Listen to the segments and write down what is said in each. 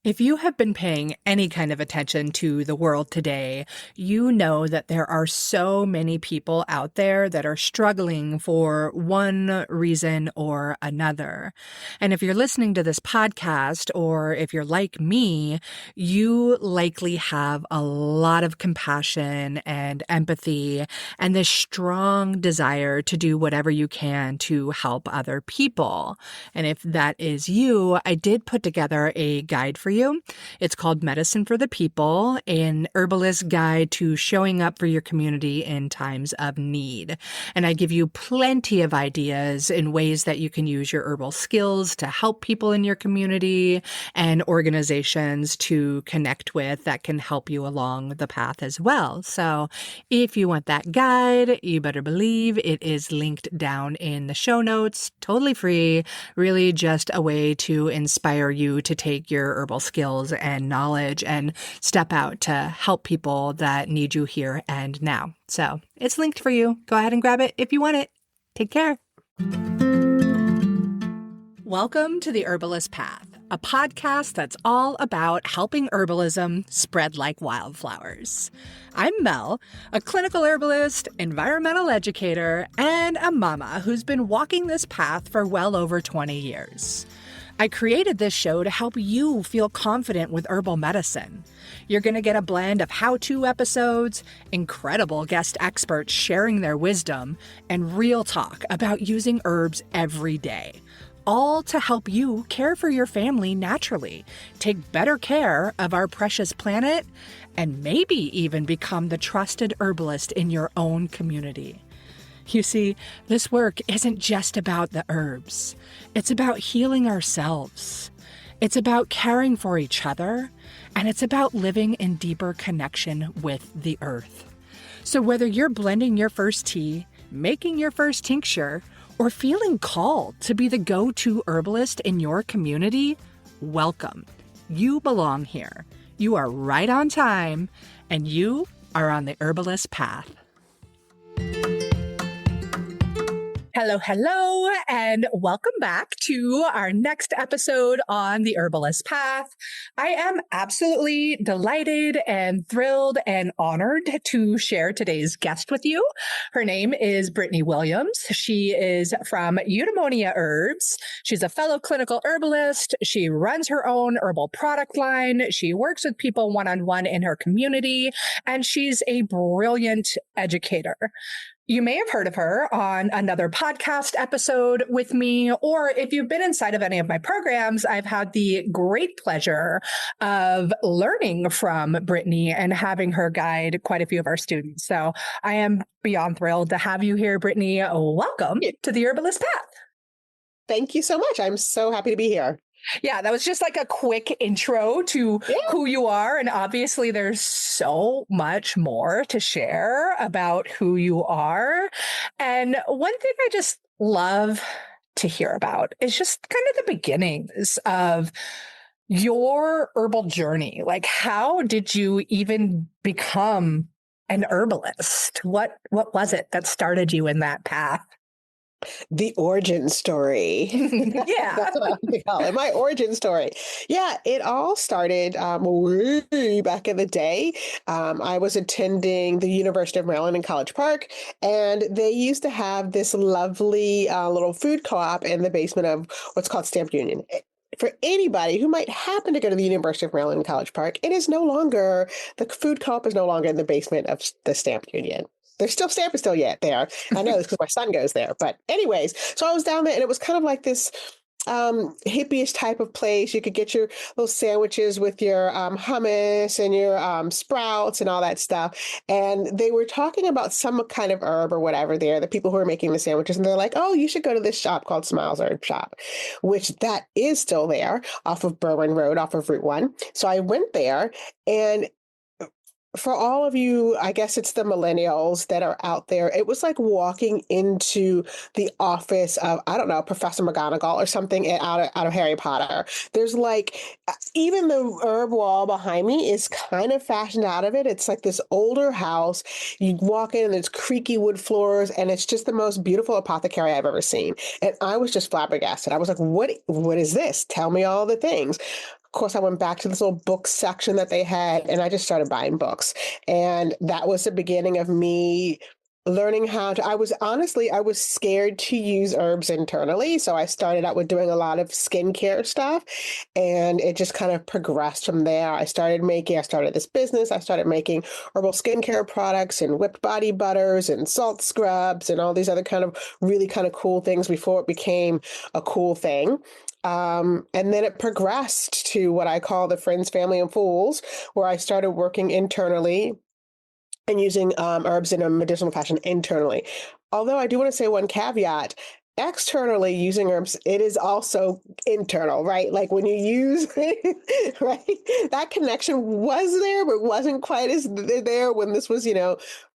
If you have been paying any kind of attention to the world today, you know that there are so many people out there that are struggling for one reason or another. And if you're listening to this podcast, or if you're like me, you likely have a lot of compassion and empathy and this strong desire to do whatever you can to help other people. And if that is you, I did put together a guide for you. It's called Medicine for the People, an herbalist guide to showing up for your community in times of need. And I give you plenty of ideas in ways that you can use your herbal skills to help people in your community and organizations to connect with that can help you along the path as well. So if you want that guide, you better believe it is linked down in the show notes, totally free, really just a way to inspire you to take your herbal skills and knowledge and step out to help people that need you here and now. So it's linked for you. Go ahead and grab it if you want it. Take care. Welcome to the Herbalist Path, a podcast that's all about helping herbalism spread like wildflowers. I'm Mel, a clinical herbalist, environmental educator, and a mama who's been walking this path for well over 20 years. I created this show to help you feel confident with herbal medicine. You're going to get a blend of how-to episodes, incredible guest experts sharing their wisdom, and real talk about using herbs every day. All to help you care for your family naturally, take better care of our precious planet, and maybe even become the trusted herbalist in your own community. You see, this work isn't just about the herbs. It's about healing ourselves. It's about caring for each other, and it's about living in deeper connection with the earth. So whether you're blending your first tea, making your first tincture, or feeling called to be the go-to herbalist in your community, welcome. You belong here. You are right on time, and you are on the herbalist path. Hello, and welcome back to our next episode on the Herbalist Path. I am absolutely delighted and thrilled and honored to share today's guest with you. Her name is Brittany Williams. She is from Eudaimonia Herbs. She's a fellow clinical herbalist. She runs her own herbal product line. She works with people one-on-one in her community, and she's a brilliant educator. You may have heard of her on another podcast episode with me, or if you've been inside of any of my programs, I've had the great pleasure of learning from Brittany and having her guide quite a few of our students. So I am beyond thrilled to have you here, Brittany. Welcome to the Herbalist Path. Thank you so much. I'm so happy to be here. Yeah, that was just like a quick intro to who you are. And obviously there's so much more to share about who you are. And one thing I just love to hear about is just kind of the beginnings of your herbal journey. Like, how did you even become an herbalist? What was it that started you in that path? The origin story. Yeah. That's what I like to call it. My origin story. Yeah, it all started way back in the day. I was attending the University of Maryland in College Park, and they used to have this lovely little food co-op in the basement of what's called Stamp Union. For anybody who might happen to go to the University of Maryland in College Park, the food co-op is no longer in the basement of the Stamp Union. There's still Stamp is still yet there. I know this because my son goes there. But anyways, so I was down there, and it was kind of like this hippie-ish type of place. You could get your little sandwiches with your hummus and your sprouts and all that stuff. And they were talking about some kind of herb or whatever there, the people who were making the sandwiches. And they're like, oh, you should go to this shop called Smiles Herb Shop, which that is still there off of Berwyn Road, off of Route 1. So I went there, and for all of you, I guess it's the millennials that are out there, it was like walking into the office of, I don't know, Professor McGonagall or something out of Harry Potter. There's like, even the herb wall behind me is kind of fashioned out of it. It's like this older house. You walk in and there's creaky wood floors, and it's just the most beautiful apothecary I've ever seen. And I was just flabbergasted. I was like, what is this? Tell me all the things. of course, I went back to this little book section that they had, and I just started buying books. And that was the beginning of me learning how to, I was scared to use herbs internally. So I started out with doing a lot of skincare stuff, and it just kind of progressed from there. I started this business. I started making herbal skincare products and whipped body butters and salt scrubs and all these other kind of really kind of cool things before it became a cool thing. And then it progressed to what I call the friends, family, and fools, where I started working internally and using herbs in a medicinal fashion internally. Although I do want to say one caveat. Externally using herbs, it is also internal, right? Like when you use, right, that connection was there, but wasn't quite as there when this was,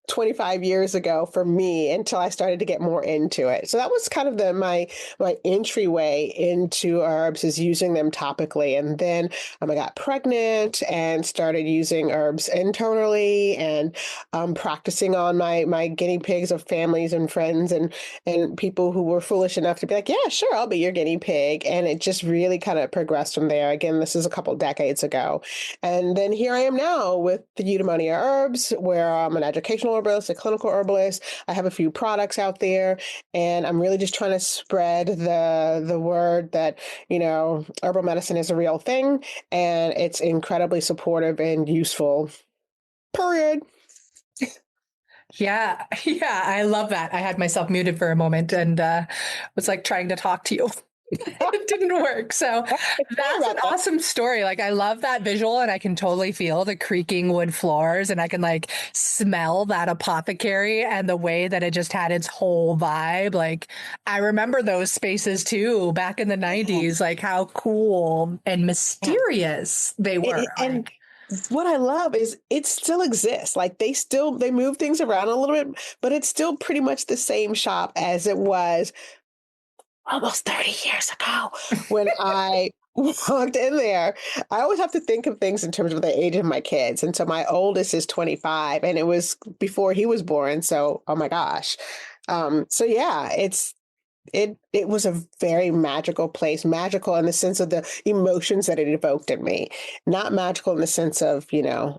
25 years ago for me until I started to get more into it. So that was kind of my entryway into herbs, is using them topically. And then I got pregnant and started using herbs internally, and practicing on my guinea pigs of families and friends and people who were foolish enough to be like, yeah, sure, I'll be your guinea pig. And it just really kind of progressed from there. Again, this is a couple decades ago. And then here I am now with the Eudaimonia Herbs, where I'm an educational herbalist, a clinical herbalist. I have a few products out there, and I'm really just trying to spread the word that, herbal medicine is a real thing, and it's incredibly supportive and useful. Period. Yeah, yeah, I love that. I had myself muted for a moment and was like trying to talk to you. It didn't work. So that's an awesome story. Like, I love that visual, and I can totally feel the creaking wood floors, and I can like smell that apothecary and the way that it just had its whole vibe. Like, I remember those spaces too back in the 90s, like how cool and mysterious they were. And what I love is it still exists. Like they move things around a little bit, but it's still pretty much the same shop as it was almost 30 years ago when I walked in there. I always have to think of things in terms of the age of my kids. And so my oldest is 25, and it was before he was born. So, oh my gosh. So yeah, it was a very magical place, magical in the sense of the emotions that it evoked in me, not magical in the sense of,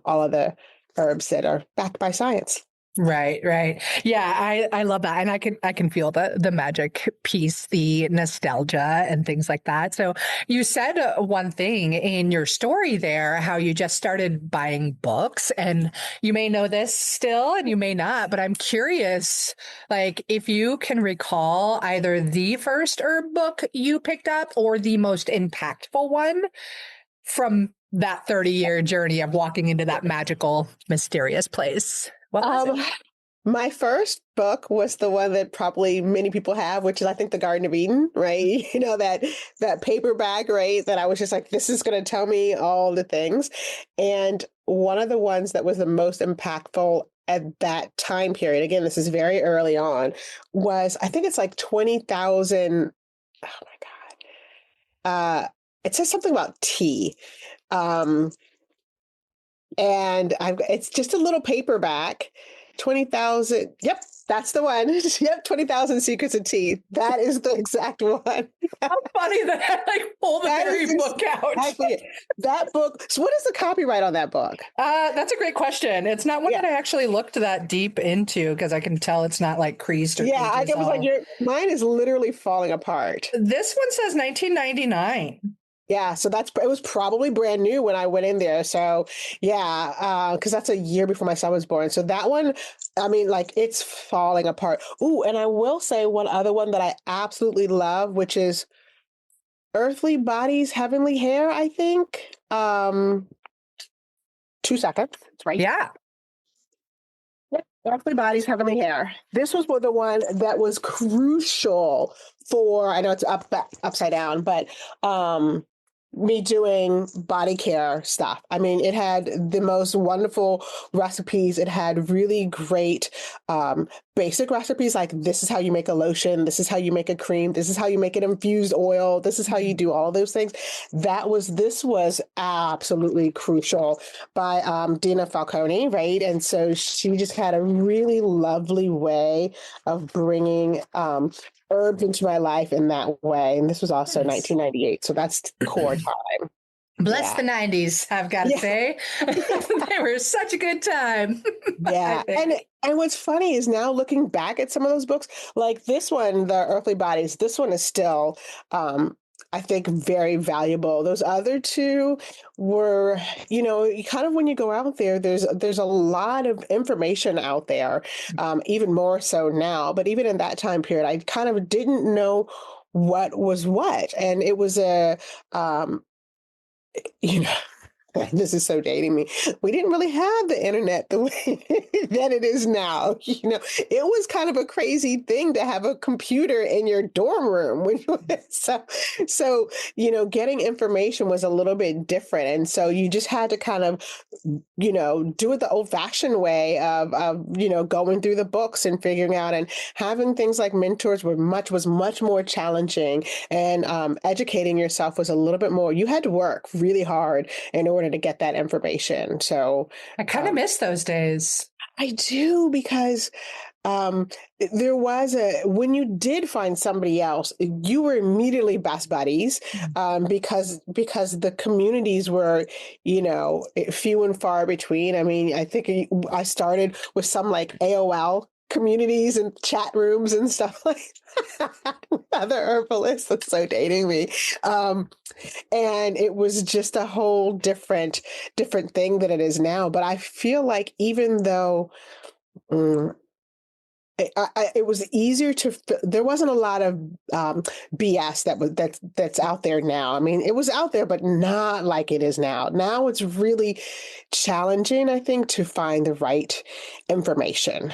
all of the herbs that are backed by science. Right, right. Yeah, I love that. And I can feel the magic piece, the nostalgia and things like that. So you said one thing in your story there, how you just started buying books, and you may know this still and you may not, but I'm curious, like if you can recall either the first herb book you picked up or the most impactful one from that 30-year journey of walking into that magical, mysterious place. What was it? My first book was the one that probably many people have, which is I think The Garden of Eden, right? That paperback, right? That I was just like, this is going to tell me all the things. And one of the ones that was the most impactful at that time period, again, this is very early on, was I think it's like 20,000. Oh my God. It says something about tea. Um, and it's just a little paperback. 20,000. Yep, that's the one. Yep, 20,000 Secrets of Tea. That is the exact one. How funny that I like pull the very book out. Exactly. That book. So what is the copyright on that book? That's a great question. It's not one that I actually looked that deep into, because I can tell it's not like creased or I was like, mine is literally falling apart. This one says 1999. Yeah, so it was probably brand new when I went in there. So yeah, because that's a year before my son was born. So that one, I mean, like it's falling apart. Ooh, and I will say one other one that I absolutely love, which is Earthly Bodies, Heavenly Hair, I think. 2 seconds. It's right. Yeah. Earthly Bodies, Heavenly Hair. This was the one that was crucial for, I know it's upside down, but me doing body care stuff. I mean, it had the most wonderful recipes. It had really great basic recipes, like this is how you make a lotion, this is how you make a cream, this is how you make an infused oil, this is how you do all those things. This was absolutely crucial by Dina Falcone, right? And so she just had a really lovely way of bringing herbs into my life in that way. And this was also 1998. So that's core time. Bless Yeah. the 90s, I've got to Yeah. say. They were such a good time, I Yeah. think. And what's funny is now looking back at some of those books, like this one, The Earthly Bodies, this one is still I think very valuable. Those other two were, you kind of when you go out there, there's a lot of information out there, even more so now. But even in that time period, I kind of didn't know what was what. And it was um, you know, this is so dating me. We didn't really have the internet the way that it is now. It was kind of a crazy thing to have a computer in your dorm room. So, getting information was a little bit different. And so you just had to kind of, do it the old fashioned way of going through the books and figuring out, and having things like mentors was much more challenging. And educating yourself was a little bit more, you had to work really hard in order to get that information. So I kind of um, miss those days. I do, because um, there was when you did find somebody else, you were immediately best buddies, because the communities were, few and far between. I mean, I think I started with some like AOL communities and chat rooms and stuff like that with other herbalists. That's so dating me. And it was just a whole different thing than it is now. But I feel like even though mm, it was easier there wasn't a lot of BS that's out there now. I mean, it was out there, but not like it is now. Now it's really challenging, I think, to find the right information.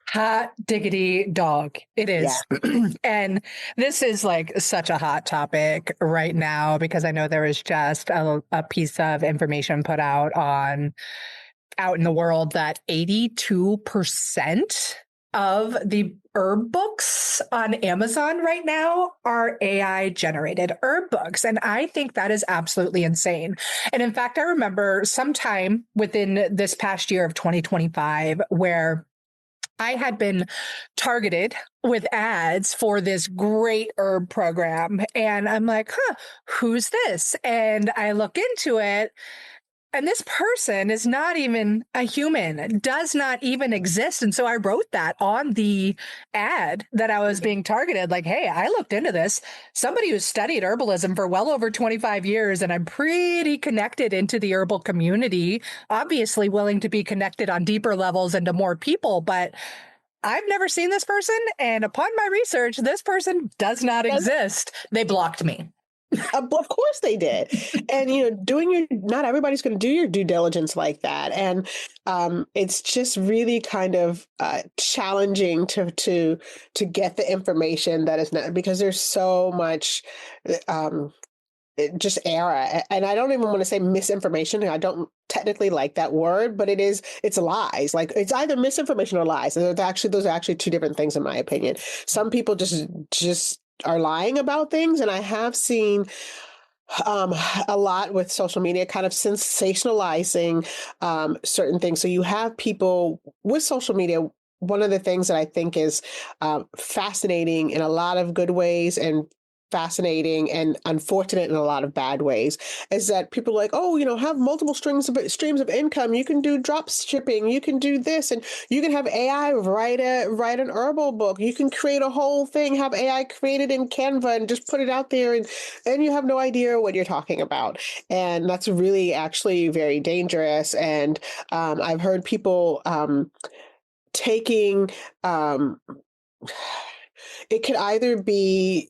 Hot diggity dog. It Yeah. is. And this is like such a hot topic right now because I know there was just a piece of information put out in the world that 82% of the herb books on Amazon right now are AI generated herb books. And I think that is absolutely insane. And in fact, I remember sometime within this past year of 2025 where I had been targeted with ads for this great herb program. And I'm like, who's this? And I look into it. And this person is not even a human, does not even exist. And so I wrote that on the ad that I was being targeted. Like, hey, I looked into this. Somebody who studied herbalism for well over 25 years, and I'm pretty connected into the herbal community, obviously willing to be connected on deeper levels and to more people. But I've never seen this person. And upon my research, this person does not exist. They blocked me. Of course they did. And, not everybody's going to do your due diligence like that. And it's just really kind of challenging to get the information that is not, because there's so much just error. And I don't even want to say misinformation. I don't technically like that word, but it's lies. Like, it's either misinformation or lies. And those are actually two different things in my opinion. Some people just are lying about things. And I have seen um, a lot with social media kind of sensationalizing certain things. So you have people with social media. One of the things that I think is fascinating in a lot of good ways, and fascinating and unfortunate in a lot of bad ways, is that people are like, oh, have multiple streams of income. You can do drop shipping. You can do this, and you can have AI write an herbal book. You can create a whole thing, have AI created in Canva, and just put it out there, and you have no idea what you're talking about. And that's really actually very dangerous. And I've heard people taking it could either be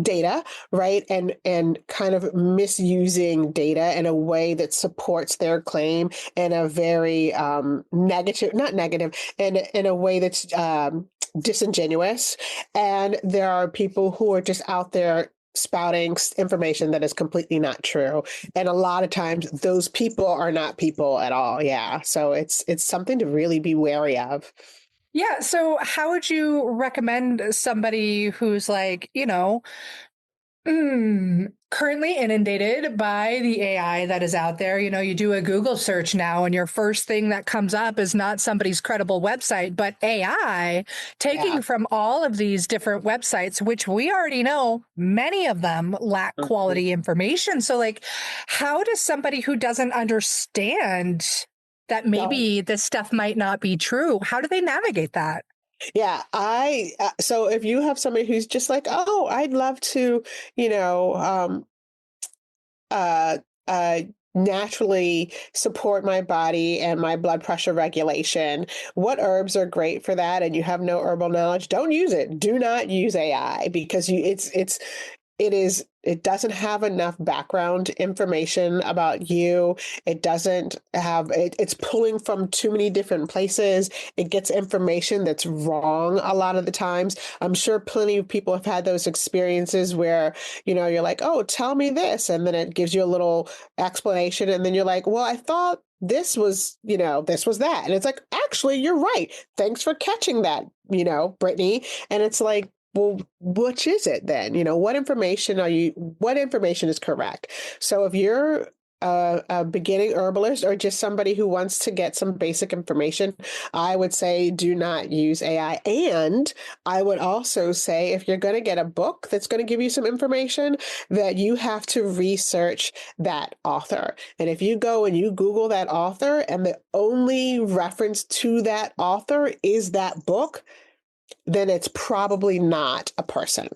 data, right, and kind of misusing data in a way that supports their claim in a very negative, not negative, in a way that's disingenuous. And there are people who are just out there spouting information that is completely not true, and a lot of times those people are not people at all. Yeah, so it's something to really be wary of. Yeah. So, how would you recommend somebody who's like, Currently inundated by the AI that is out there. You do a Google search now, and your first thing that comes up is not somebody's credible website, but AI Yeah. taking from all of these different websites, which we already know many of them lack Mhm. quality information. So, like, how does somebody who doesn't understand that No. maybe this stuff might not be true, how do they navigate that? Yeah, so if you have somebody who's just like, oh, I'd love to, you know, uh, uh, naturally support my body and my blood pressure regulation. What herbs are great for that? And you have no herbal knowledge, don't use it. Do not use AI because it doesn't have enough background information about you. It doesn't have it's pulling from too many different places. It gets information that's wrong a lot of the times. I'm sure plenty of people have had those experiences where, you're like, oh, tell me this, and then it gives you a little explanation, and then you're like, well, I thought this was that. And it's like, actually, you're right. Thanks for catching that, Brittany. And it's like, well, which is it then? What information is correct? So if you're a beginning herbalist or just somebody who wants to get some basic information, I would say do not use AI. And I would also say if you're going to get a book that's going to give you some information, that you have to research that author. And if you go and you Google that author and the only reference to that author is that book, then it's probably not a person.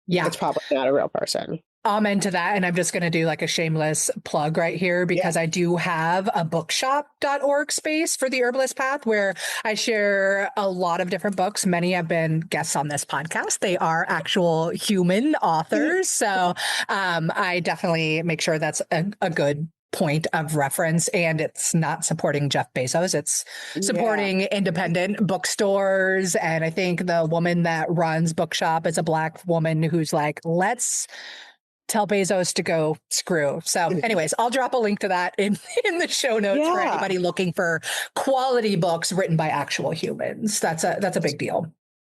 Yeah. It's probably not a real person. Amen to that. And I'm just going to do like a shameless plug right here Yeah. because I do have a bookshop.org space for the Herbalist Path where I share a lot of different books. Many have been guests on this podcast. They are actual human authors. So I definitely make sure that's a good point of reference, and it's not supporting Jeff Bezos. It's Yeah. supporting independent bookstores. And I think the woman that runs Bookshop is a Black woman who's like, let's tell Bezos to go screw. So anyways, I'll drop a link to that in the show notes for Yeah. anybody looking for quality books written by actual humans. That's a big deal.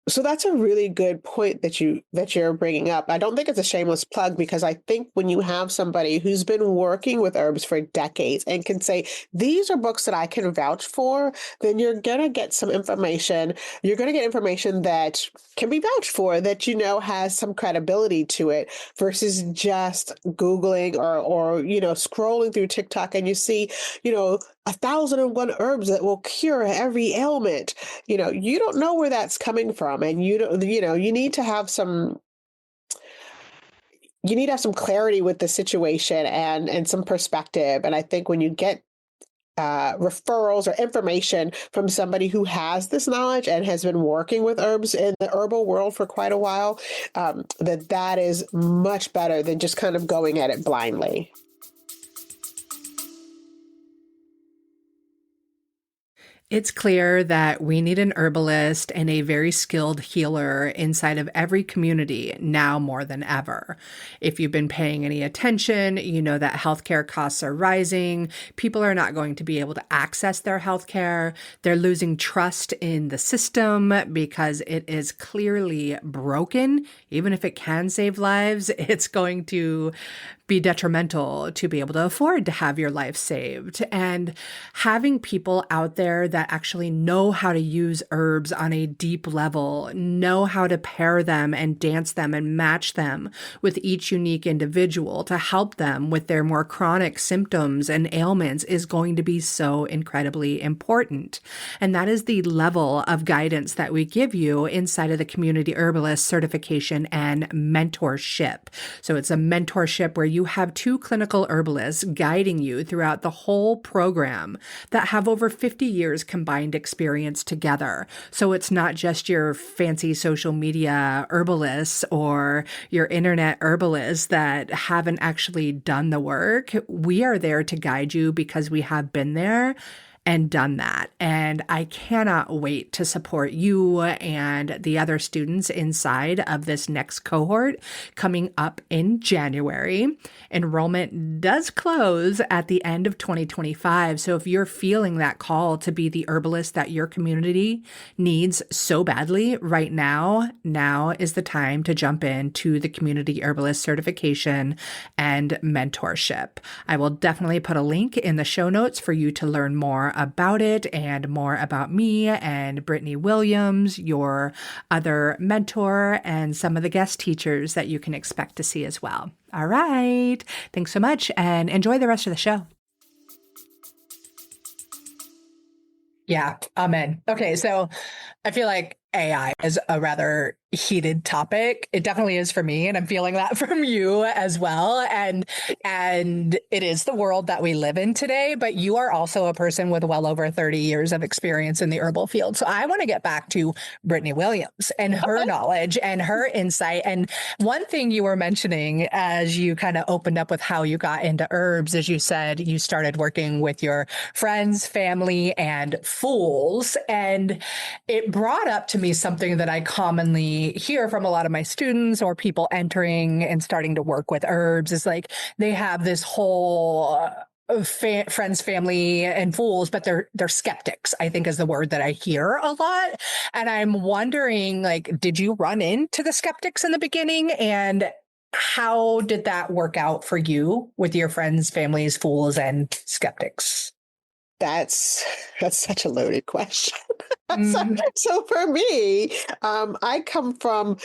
So that's a really good point that you're bringing up. I don't think it's a shameless plug because I think when you have somebody who's been working with herbs for decades and can say, these are books that I can vouch for, then you're going to get some information. You're going to get information that can be vouched for, that has some credibility to it versus just Googling or scrolling through TikTok and you see, 1,001 herbs that will cure every ailment. You don't know where that's coming from, and you don't, you need to have some clarity with the situation and some perspective. And I think when you get referrals or information from somebody who has this knowledge and has been working with herbs in the herbal world for quite a while, that is much better than just kind of going at it blindly. It's clear that we need an herbalist and a very skilled healer inside of every community now more than ever. If you've been paying any attention, you know that healthcare costs are rising. People are not going to be able to access their healthcare. They're losing trust in the system because it is clearly broken. Even if it can save lives, it's going to be detrimental to be able to afford to have your life saved. And having people out there that actually know how to use herbs on a deep level, know how to pair them and dance them and match them with each unique individual to help them with their more chronic symptoms and ailments is going to be so incredibly important. And that is the level of guidance that we give you inside of the Community Herbalist certification and mentorship. So it's a mentorship where you have two clinical herbalists guiding you throughout the whole program that have over 50 years combined experience together. So it's not just your fancy social media herbalists or your internet herbalists that haven't actually done the work. We are there to guide you because we have been there. and done that. And I cannot wait to support you and the other students inside of this next cohort coming up in January. Enrollment does close at the end of 2025. So if you're feeling that call to be the herbalist that your community needs so badly right now, now is the time to jump into the community herbalist certification and mentorship. I will definitely put a link in the show notes for you to learn more about it and more about me and Brittany Williams, your other mentor, and some of the guest teachers that you can expect to see as well. All right. Thanks so much and enjoy the rest of the show. Yeah, amen. Okay, so I feel like AI is a rather heated topic. It definitely is for me, and I'm feeling that from you as well. And it is the world that we live in today, but you are also a person with well over 30 years of experience in the herbal field. So I want to get back to Brittany Williams and her knowledge and her insight. And one thing you were mentioning as you kind of opened up with how you got into herbs, as you said, you started working with your friends, family, and fools. And it brought up to me something that I commonly hear from a lot of my students or people entering and starting to work with herbs is like they have this whole friends, family, and fools, but they're skeptics, I think is the word that I hear a lot. And I'm wondering, like, did you run into the skeptics in the beginning? And how did that work out for you with your friends, families, fools, and skeptics? That's such a loaded question. So for me, I come from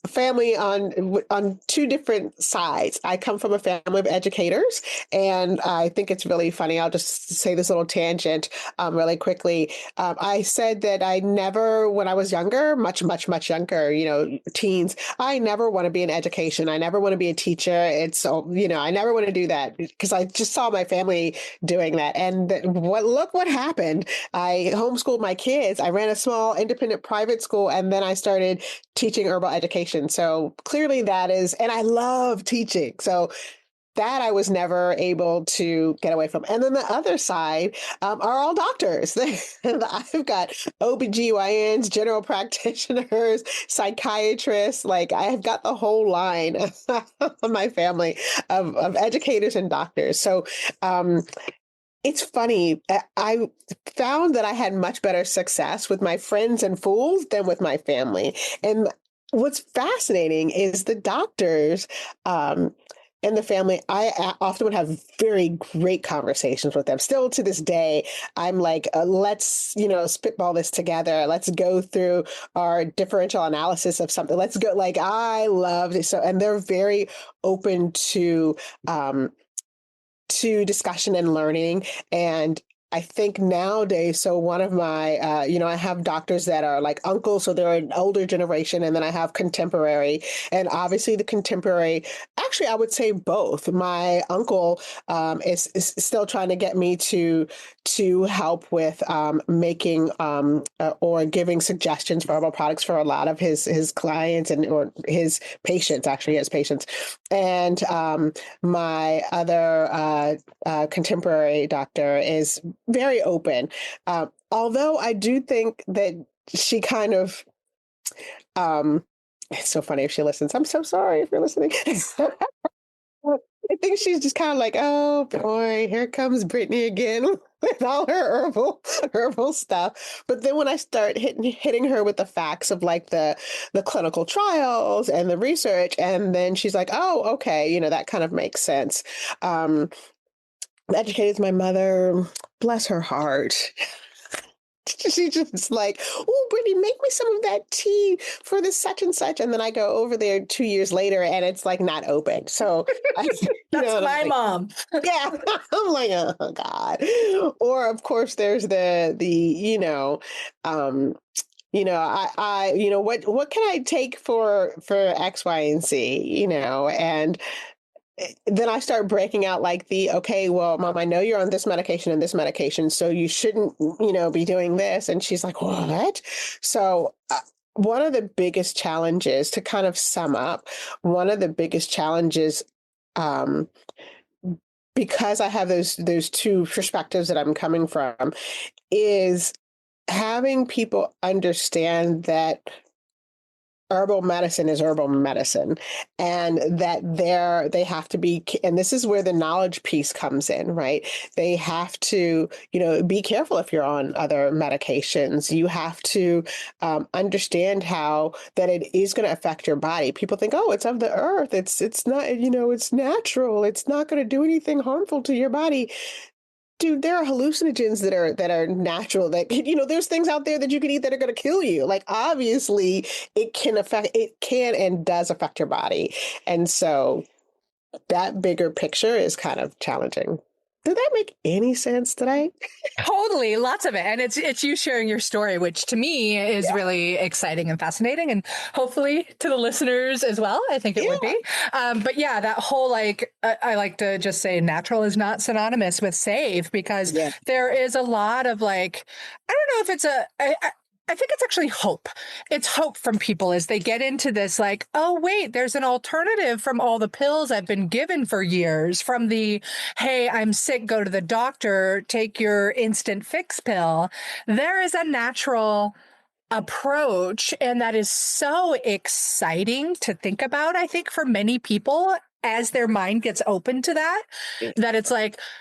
family on two different sides. I come from a family of educators, and I think it's really funny. I'll just say this little tangent really quickly. I said that I never, when I was younger, much younger, teens, I never want to be in education. I never want to be a teacher. I never want to do that because I just saw my family doing that. And look what happened. I homeschooled my kids. I ran a small independent private school, and then I started teaching herbal education. So clearly that is, and I love teaching. So that I was never able to get away from. And then the other side are all doctors. I've got OBGYNs, general practitioners, psychiatrists. Like I've got the whole line of my family of educators and doctors. So it's funny. I found that I had much better success with my friends and fools than with my family. And what's fascinating is the doctors and the family. I often would have very great conversations with them. Still to this day, I'm like, let's, spitball this together. Let's go through our differential analysis of something. Let's go. Like I loved it. So, and they're very open to discussion and learning. And I think nowadays, so one of my, I have doctors that are like uncles, so they're an older generation, and then I have contemporary. And obviously the contemporary, actually, I would say both. My uncle is still trying to get me to help with making or giving suggestions for herbal products for a lot of his clients or his patients, actually, his patients. And my other contemporary doctor is very open. Although I do think that she kind of, it's so funny if she listens. I'm so sorry if you're listening. I think she's just kind of like, oh boy, here comes Brittany again with all her herbal stuff. But then when I start hitting her with the facts of like the clinical trials and the research, and then she's like, oh, okay, that kind of makes sense. Educated my mother, bless her heart. She's just like, oh, Brittany, make me some of that tea for this such and such. And then I go over there 2 years later and it's like not open. So that's my mom. Yeah. I'm like, oh God. Or of course there's what can I take for X, Y, and Z, and then I start breaking out like okay, well, Mom, I know you're on this medication and this medication, so you shouldn't, be doing this. And she's like, what? So one of the biggest challenges, to kind of sum up, one of the biggest challenges because I have those two perspectives that I'm coming from, is having people understand that herbal medicine is herbal medicine, and that they have to be, and this is where the knowledge piece comes in, right? They have to, be careful if you're on other medications. You have to understand how that it is going to affect your body. People think, oh, it's of the earth. It's not, it's natural. It's not going to do anything harmful to your body. Dude, there are hallucinogens that are natural, that there's things out there that you can eat that are going to kill you. Like, obviously it can and does affect your body. And so that bigger picture is kind of challenging. Did that make any sense today? Totally, lots of it. And it's you sharing your story, which to me is really exciting and fascinating, and hopefully to the listeners as well. I think it would be. But yeah, that whole I like to just say natural is not synonymous with safe, because there is a lot of I don't know if it's I think it's actually hope. It's hope from people as they get into this, oh, wait, there's an alternative from all the pills I've been given for years, from the, hey, I'm sick, go to the doctor, take your instant fix pill. There is a natural approach, and that is so exciting to think about, I think, for many people, as their mind gets open to that it's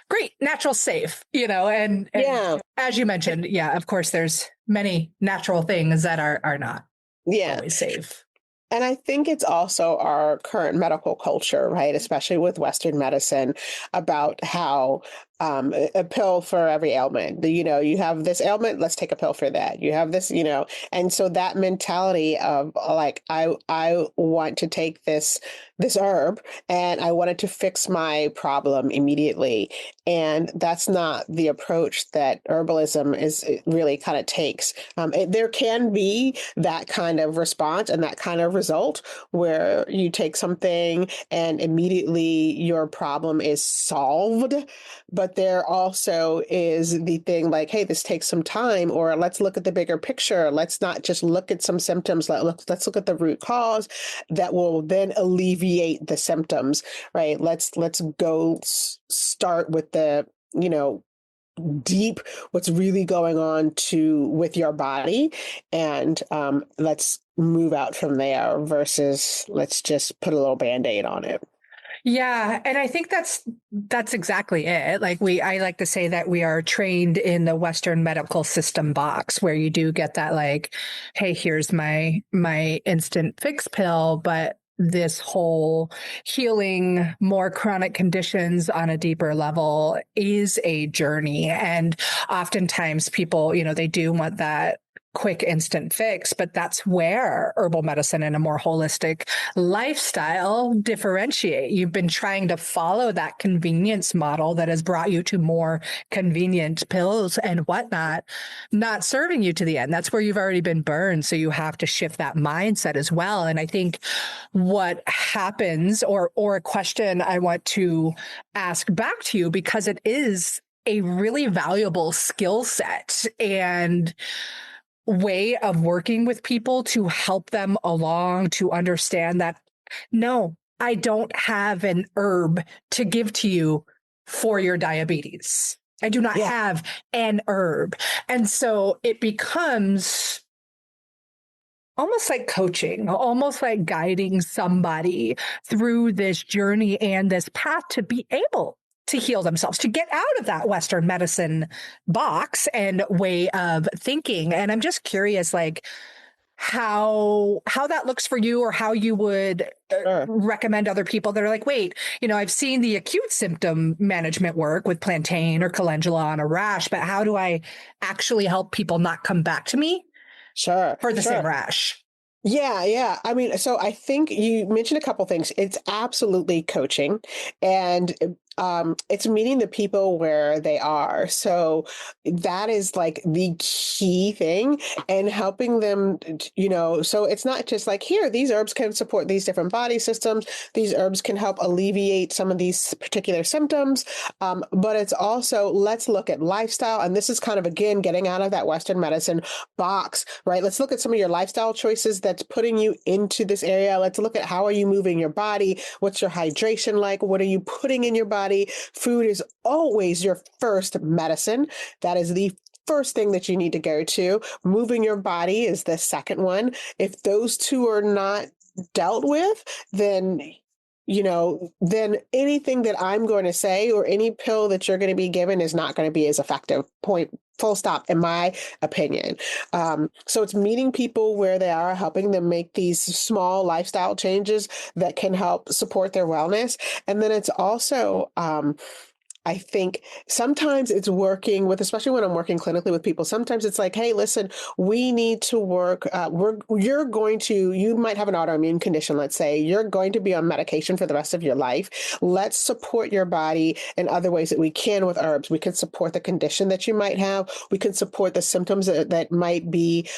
great, natural, safe, and as you mentioned, of course, there's many natural things that are not always safe. And I think it's also our current medical culture, right? Especially with Western medicine, about how a pill for every ailment. You have this ailment, let's take a pill for that. You have this, and so that mentality of I want to take this herb and I wanted to fix my problem immediately. And that's not the approach that herbalism really kind of takes. There can be that kind of response and that kind of result where you take something and immediately your problem is solved. But there also is the thing hey, this takes some time, or let's look at the bigger picture. Let's not just look at some symptoms. Let's look at the root cause that will then alleviate the symptoms, right? Let's go start with the, deep, what's really going on with your body, and let's move out from there versus let's just put a little Band-Aid on it. Yeah. And I think that's exactly it. I like to say that we are trained in the Western medical system box, where you do get that hey, here's my instant fix pill, but this whole healing more chronic conditions on a deeper level is a journey. And oftentimes people, they do want that quick instant fix, but that's where herbal medicine and a more holistic lifestyle differentiate. You've been trying to follow that convenience model that has brought you to more convenient pills and whatnot, not serving you to the end. That's where you've already been burned. So you have to shift that mindset as well. And I think what happens, or a question I want to ask back to you, because it is a really valuable skill set and way of working with people to help them along, to understand that, no, I don't have an herb to give to you for your diabetes. I do not have an herb. And so it becomes almost like coaching, almost like guiding somebody through this journey and this path to be able to heal themselves, to get out of that Western medicine box and way of thinking. And I'm just curious, how that looks for you, or how you would recommend other people that are wait, I've seen the acute symptom management work with plantain or calendula on a rash, but how do I actually help people not come back to me for the same rash? Yeah. I mean, so I think you mentioned a couple things. It's absolutely coaching, and it's meeting the people where they are. So that is the key thing, and helping them, so it's not just here, these herbs can support these different body systems. These herbs can help alleviate some of these particular symptoms. But it's also, let's look at lifestyle. And this is kind of, again, getting out of that Western medicine box, right? Let's look at some of your lifestyle choices that's putting you into this area. Let's look at, how are you moving your body? What's your hydration like? What are you putting in your body? body. Food is always your first medicine. That is the first thing that you need to go to. Moving your body is the second one. If those two are not dealt with, then then anything that I'm going to say or any pill that you're going to be given is not going to be as effective. Point, full stop, in my opinion. So it's meeting people where they are, helping them make these small lifestyle changes that can help support their wellness. And then it's also, I think sometimes it's working with, especially when I'm working clinically with people, sometimes it's like, hey, listen, we need to work. You might have an autoimmune condition, let's say. You're going to be on medication for the rest of your life. Let's support your body in other ways that we can with herbs. We can support the condition that you might have. We can support the symptoms that might be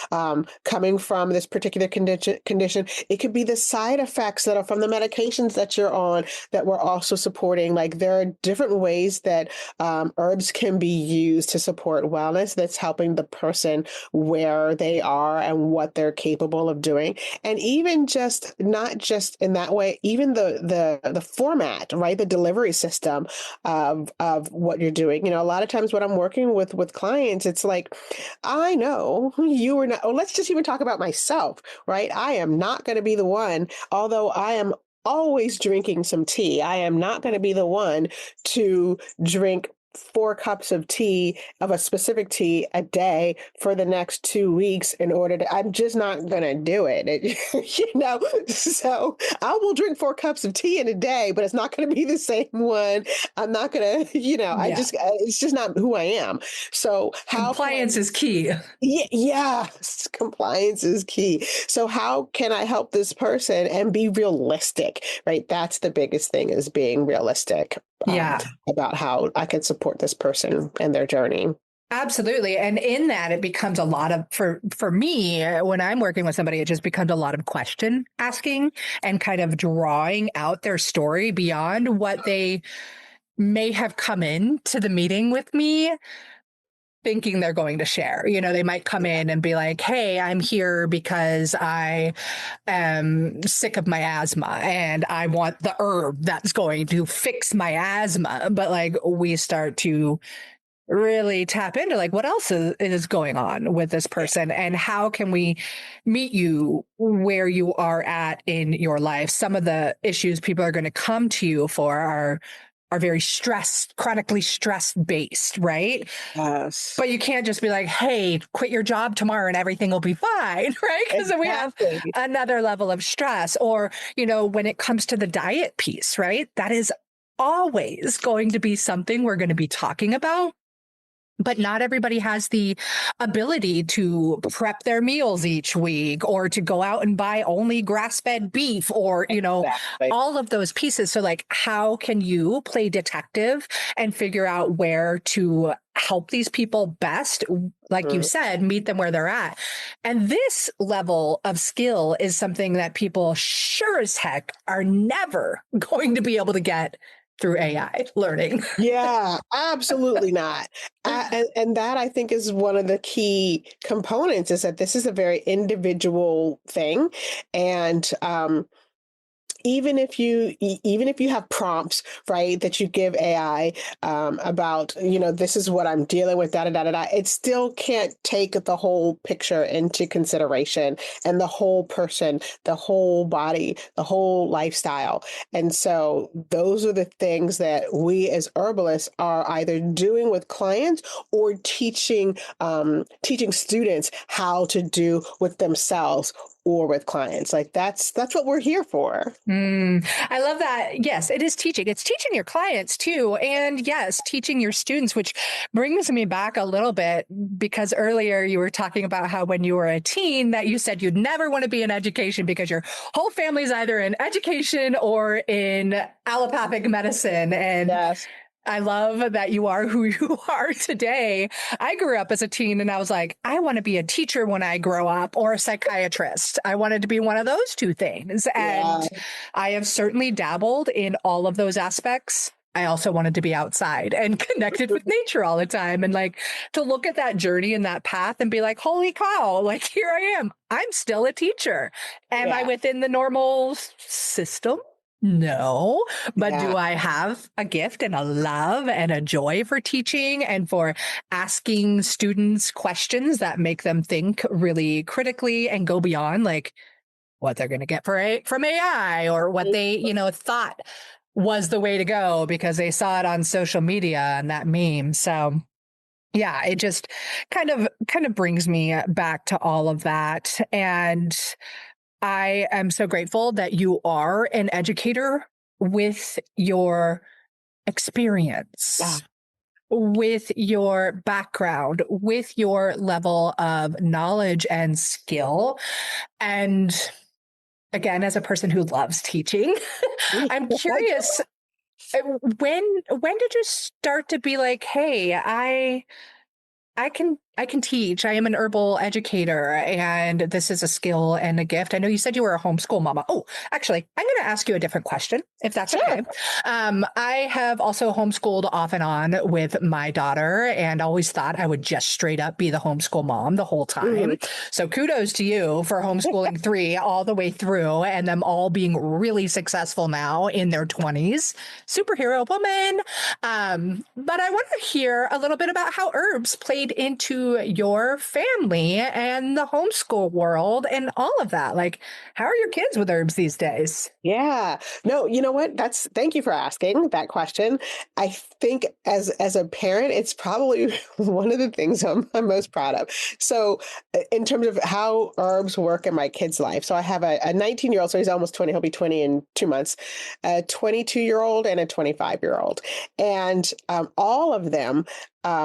coming from this particular condition. It could be the side effects that are from the medications that you're on that we're also supporting. Like, there are different ways that herbs can be used to support wellness that's helping the person where they are and what they're capable of doing. And even just not just in that way, even the format, right? The delivery system of what you're doing. A lot of times when I'm working with clients, it's like, I know you are not, oh, let's just even talk about myself, right? I am not going to be the one, although I am always drinking some tea. I am not going to be the one to drink 4 cups of tea, of a specific tea, a day for the next 2 weeks in order to, I'm just not going to do it. So I will drink 4 cups of tea in a day, but it's not going to be the same one. I'm not going to, it's just not who I am. So compliance is key. Yes, compliance is key. So how can I help this person and be realistic, right? That's the biggest thing, is being realistic about how I can support this person and their journey. Absolutely. And in that, it becomes a lot of, for me, when I'm working with somebody, it just becomes a lot of question asking and kind of drawing out their story beyond what they may have come into the meeting with me thinking they're going to share. They might come in and be like, hey, I'm here because I am sick of my asthma and I want the herb that's going to fix my asthma. But we start to really tap into what else is going on with this person and how can we meet you where you are at in your life. Some of the issues people are going to come to you for are very chronically stress based, right? Yes. But you can't just be like, hey, quit your job tomorrow and everything will be fine, right? Because then we have another level of stress. Or, when it comes to the diet piece, right? That is always going to be something we're going to be talking about. But not everybody has the ability to prep their meals each week or to go out and buy only grass-fed beef or, all of those pieces. So how can you play detective and figure out where to help these people best? Like you said, meet them where they're at. And this level of skill is something that people sure as heck are never going to be able to get through AI learning. Yeah, absolutely not. And that, I think, is one of the key components, is that this is a very individual thing. And even if you have prompts, right, that you give AI about, this is what I'm dealing with, da da da da da, it still can't take the whole picture into consideration and the whole person, the whole body, the whole lifestyle. And so those are the things that we as herbalists are either doing with clients or teaching students how to do with themselves or with clients. That's what we're here for. I love that. Yes, it is teaching. It's teaching your clients too. And yes, teaching your students, which brings me back a little bit, because earlier you were talking about how when you were a teen that you said you'd never want to be in education because your whole family's either in education or in allopathic medicine. And Yes. I love that you are who you are today. I grew up as a teen and I was like, I want to be a teacher when I grow up, or a psychiatrist. I wanted to be one of those two things. And I have certainly dabbled in all of those aspects. I also wanted to be outside and connected with nature all the time, and to look at that journey and that path and be like, holy cow, here I am. I'm still a teacher. Am I within the normal system? No, but Yeah. do I have a gift and a love and a joy for teaching and for asking students questions that make them think really critically and go beyond like what they're going to get from AI or what they, thought was the way to go because they saw it on social media and that meme. So yeah, it just kind of brings me back to all of that. And I am so grateful that you are an educator with your Ah, experience, with your background, with your level of knowledge and skill. And again, as a person who loves teaching, I'm curious when did you start to be like, hey, I can teach. I am an herbal educator and this is a skill and a gift. I know you said you were a homeschool mama. Oh, actually, I'm going to ask you a different question if that's sure. okay. I have also homeschooled off and on with my daughter and always thought I would just straight up be the homeschool mom the whole time. Mhm. So kudos to you for homeschooling three all the way through and them all being really successful now in their 20s. Superhero woman. But I want to hear a little bit about how herbs played into your family and the homeschool world and all of that. Like, how are your kids with herbs these days? Yeah. No, you know what? Thank you for asking that question. I think as a parent, it's probably one of the things I'm most proud of. So in terms of how herbs work in my kid's life. So I have a 19-year-old, so he's almost 20, he'll be 20 in 2 months, a 22-year-old and a 25-year-old. And all of them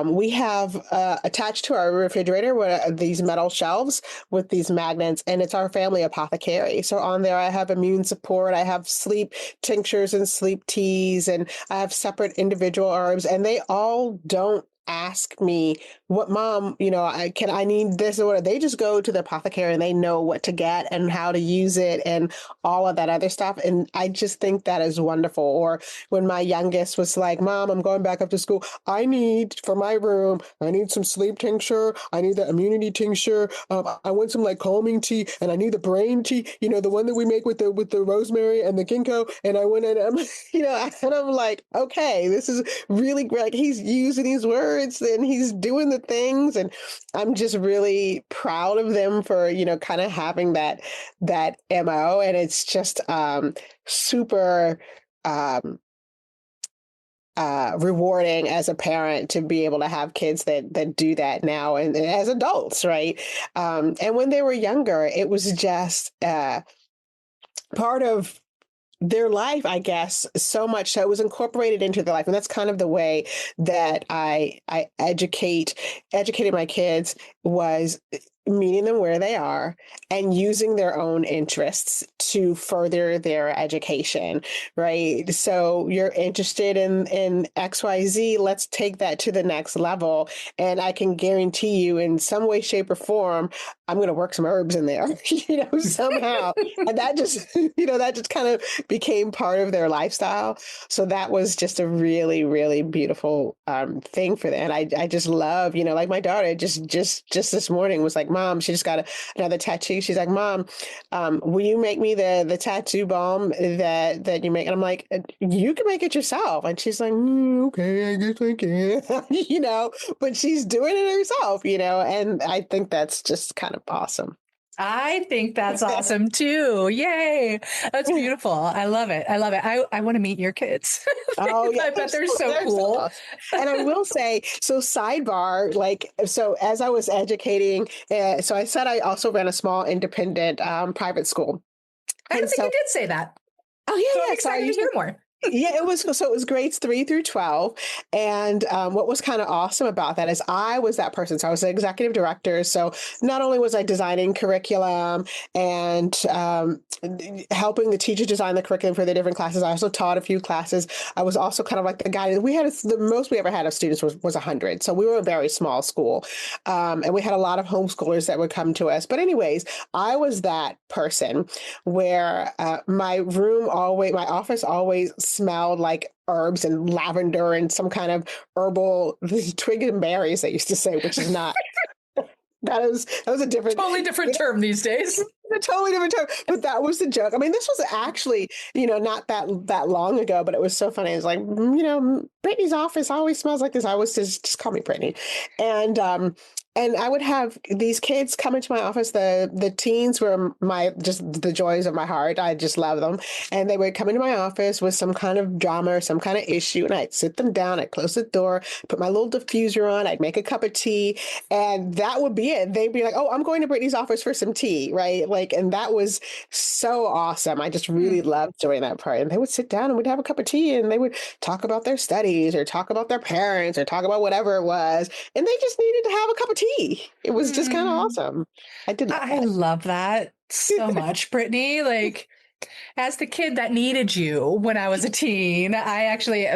we have attached to our refrigerator these metal shelves with these magnets, and it's our family apothecary. So on there, I have immune support, I have sleep tinctures and sleep teas, and I have separate individual herbs, and they all don't ask me what mom, I need this or what. They just go to the apothecary and they know what to get and how to use it and all of that other stuff. And I just think that is wonderful. Or when my youngest was like, Mom, I'm going back up to school. I need for my room, I need some sleep tincture. I need the immunity tincture. I want some like calming tea, and I need the brain tea, the one that we make with the rosemary and the ginkgo. And I went and I'm, and I'm like, okay, this is really great. Like he's using these words and he's doing the things, and I'm just really proud of them for, kind of having that MO. And it's just super rewarding as a parent to be able to have kids that do that now and as adults, right? And when they were younger, it was just part of their life, I guess, so much so it was incorporated into their life. And that's kind of the way that I educated my kids, was meeting them where they are and using their own interests to further their education, right? So you're interested in XYZ, let's take that to the next level. And I can guarantee you in some way, shape, or form, I'm going to work some herbs in there, somehow. And that just, that just kind of became part of their lifestyle. So that was just a really, really beautiful thing for them. And I just love, like my daughter just this morning was like, Mom, she just got another tattoo. She's like, Mom, will you make me the tattoo balm that you make? And I'm like, you can make it yourself. And she's like, okay, I guess I can, but she's doing it herself, and I think that's just kind of awesome. I think that's awesome too. Yay. That's beautiful. I love it. I love it. I want to meet your kids. Oh yeah, I bet they're so cool. awesome. And I will say, so sidebar, so as I was educating, so I said I also ran a small independent private school. I don't And think so, you did say that. oh yeah, So I'm yeah. excited to hear more. Yeah, it was grades 3 through 12. And what was kind of awesome about that is I was that person. So I was the executive director. So not only was I designing curriculum and helping the teachers design the curriculum for the different classes, I also taught a few classes. I was also kind of like the guy. We had the most we ever had of students was 100. So we were a very small school. And we had a lot of homeschoolers that would come to us. But anyways, I was that person where my office always smelled like herbs and lavender and some kind of herbal twig and berries, they used to say, which is not. That was a different, Totally different term these days. a totally different term, but that was the joke. I mean, this was actually, not that long ago, but it was so funny. It's like, Brittany's office always smells like this. I was just call me Brittany, and I would have these kids come into my office. The teens were just the joys of my heart. I just love them, and they would come into my office with some kind of drama or some kind of issue, and I'd sit them down. I'd close the door, put my little diffuser on. I'd make a cup of tea, and that would be it. They'd be like, "Oh, I'm going to Brittany's office for some tea," right? Like, and that was so awesome. I just really loved doing that part. And they would sit down and we'd have a cup of tea, and they would talk about their studies or talk about their parents or talk about whatever it was, and they just needed to have a cup of tea. It was just kind of awesome. I love that so much, Brittany. Like, as the kid that needed you when I was a teen, I actually,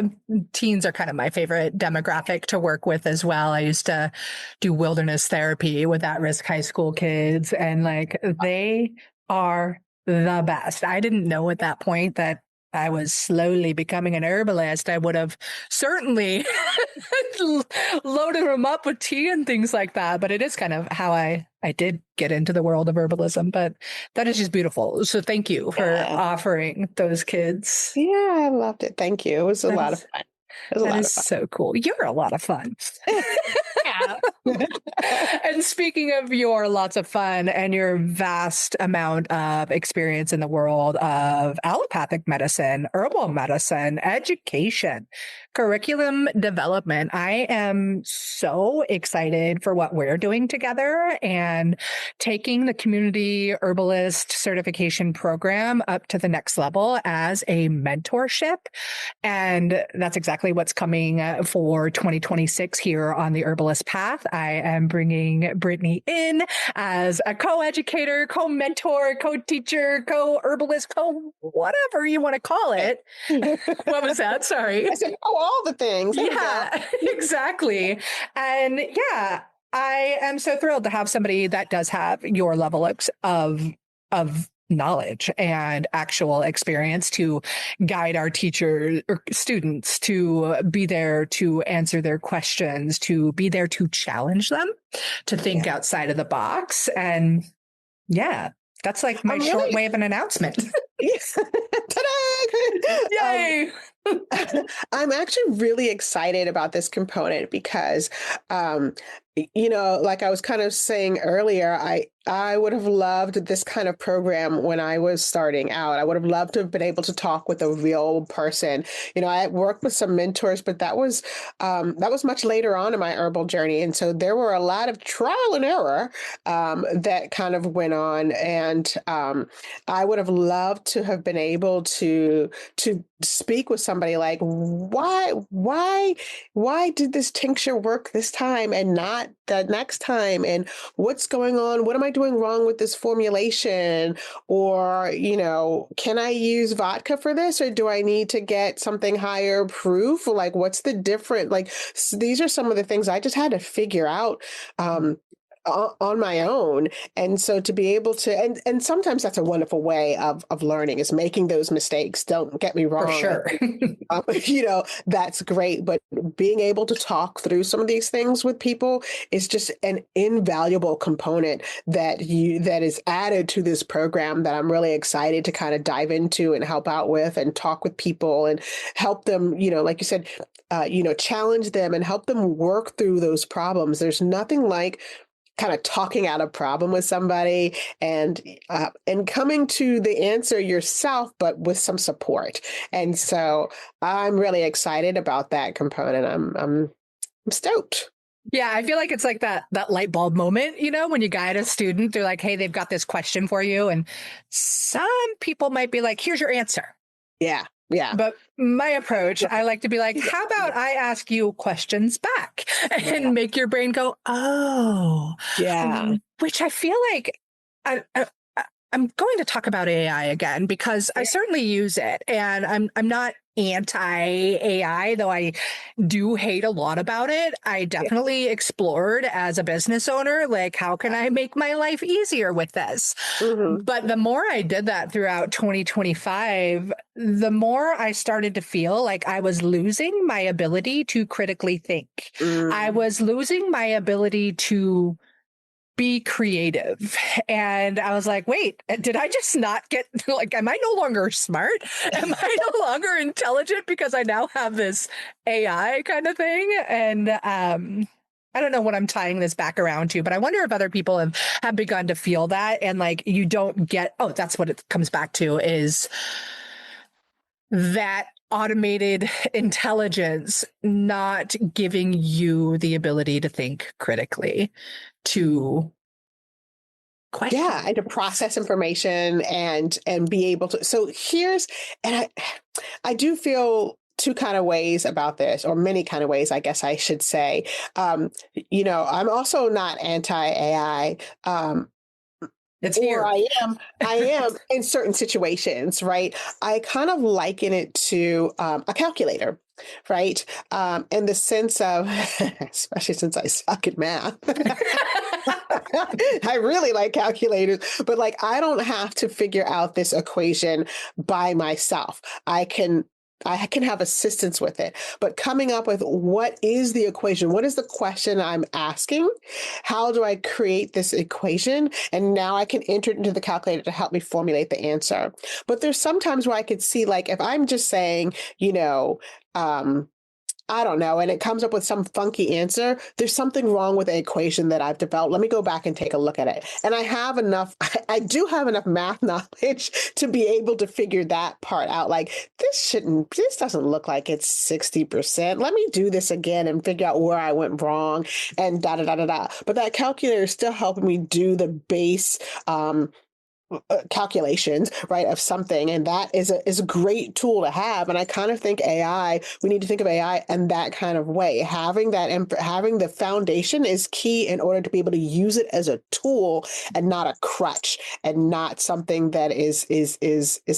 teens are kind of my favorite demographic to work with as well. I used to do wilderness therapy with at-risk high school kids, and like, they are the best. I didn't know at that point that I was slowly becoming an herbalist. I would have certainly loaded them up with tea and things like that. But it is kind of how I did get into the world of herbalism. But that is just beautiful. So thank you for offering those kids. Yeah, I loved it. Thank you. It was a lot of fun. It was a lot of fun. So cool. You're a lot of fun. And speaking of your lots of fun and your vast amount of experience in the world of allopathic medicine, herbal medicine, education, curriculum development, I am so excited for what we're doing together and taking the community herbalist certification program up to the next level as a mentorship. And that's exactly what's coming for 2026 here on the Herbalist Path. I am bringing Brittany in as a co-educator, co-mentor, co-teacher, co-herbalist, co-whatever you want to call it. What was that? Sorry. I said, all the things. Yeah, exactly. And yeah, I am so thrilled to have somebody that does have your level of knowledge and actual experience to guide our teachers or students, to be there to answer their questions, to be there to challenge them, to think outside of the box. And yeah, that's like my short way of an announcement. Ta-da! Yay! I'm actually really excited about this component because, like I was kind of saying earlier, I would have loved this kind of program when I was starting out. I would have loved to have been able to talk with a real person. I worked with some mentors, but that was much later on in my herbal journey. And so there were a lot of trial and error that kind of went on. And I would have loved to have been able to speak with somebody like, why did this tincture work this time and not the next time? And what's going on? What am I doing wrong with this formulation? Or, can I use vodka for this? Or do I need to get something higher proof? Like, what's the difference? Like, these are some of the things I just had to figure out on my own. And so to be able to, and sometimes that's a wonderful way of learning, is making those mistakes. Don't get me wrong. For sure. That's great. But being able to talk through some of these things with people is just an invaluable component that is added to this program that I'm really excited to kind of dive into and help out with and talk with people and help them, like you said, challenge them and help them work through those problems. There's nothing like kind of talking out a problem with somebody and coming to the answer yourself, but with some support. And so I'm really excited about that component. I'm stoked. Yeah, I feel like it's like that light bulb moment, when you guide a student, they're like, hey, they've got this question for you. And some people might be like, here's your answer. Yeah. Yeah. But my approach, I like to be like, how about I ask you questions back and make your brain go, oh, yeah. Which I feel like I'm going to talk about AI again because I certainly use it, and I'm not anti-AI, though I do hate a lot about it. I definitely explored as a business owner, like, how can I make my life easier with this? Mm-hmm. But the more I did that throughout 2025, the more I started to feel like I was losing my ability to critically think. I was losing my ability to be creative. And I was like, wait, did I just not get, like, am I no longer smart? Am I no longer intelligent because I now have this AI kind of thing? And I don't know what I'm tying this back around to, but I wonder if other people have begun to feel that. And like, you don't get, oh, that's what it comes back to, is that automated intelligence not giving you the ability to think critically, to question. Yeah, and to process information and be able to. So here's, and I do feel two kind of ways about this, or many kind of ways, I guess I should say. I'm also not anti-AI. It's Or here. I am in certain situations, right? I kind of liken it to a calculator, right? In the sense of, especially since I suck at math, I really like calculators, but like I don't have to figure out this equation by myself. I can have assistance with it, but coming up with what is the equation? What is the question I'm asking? How do I create this equation? And now I can enter it into the calculator to help me formulate the answer. But there's sometimes where I could see, like, if I'm just saying, I don't know, and it comes up with some funky answer, there's something wrong with the equation that I've developed. Let me go back and take a look at it. And I do have enough math knowledge to be able to figure that part out. Like, this doesn't look like it's 60%. Let me do this again and figure out where I went wrong and da da da da da. But that calculator is still helping me do the base calculations, right, of something. And that is a great tool to have. And I kind of think we need to think of AI in that kind of way. Having the foundation is key in order to be able to use it as a tool and not a crutch, and not something that is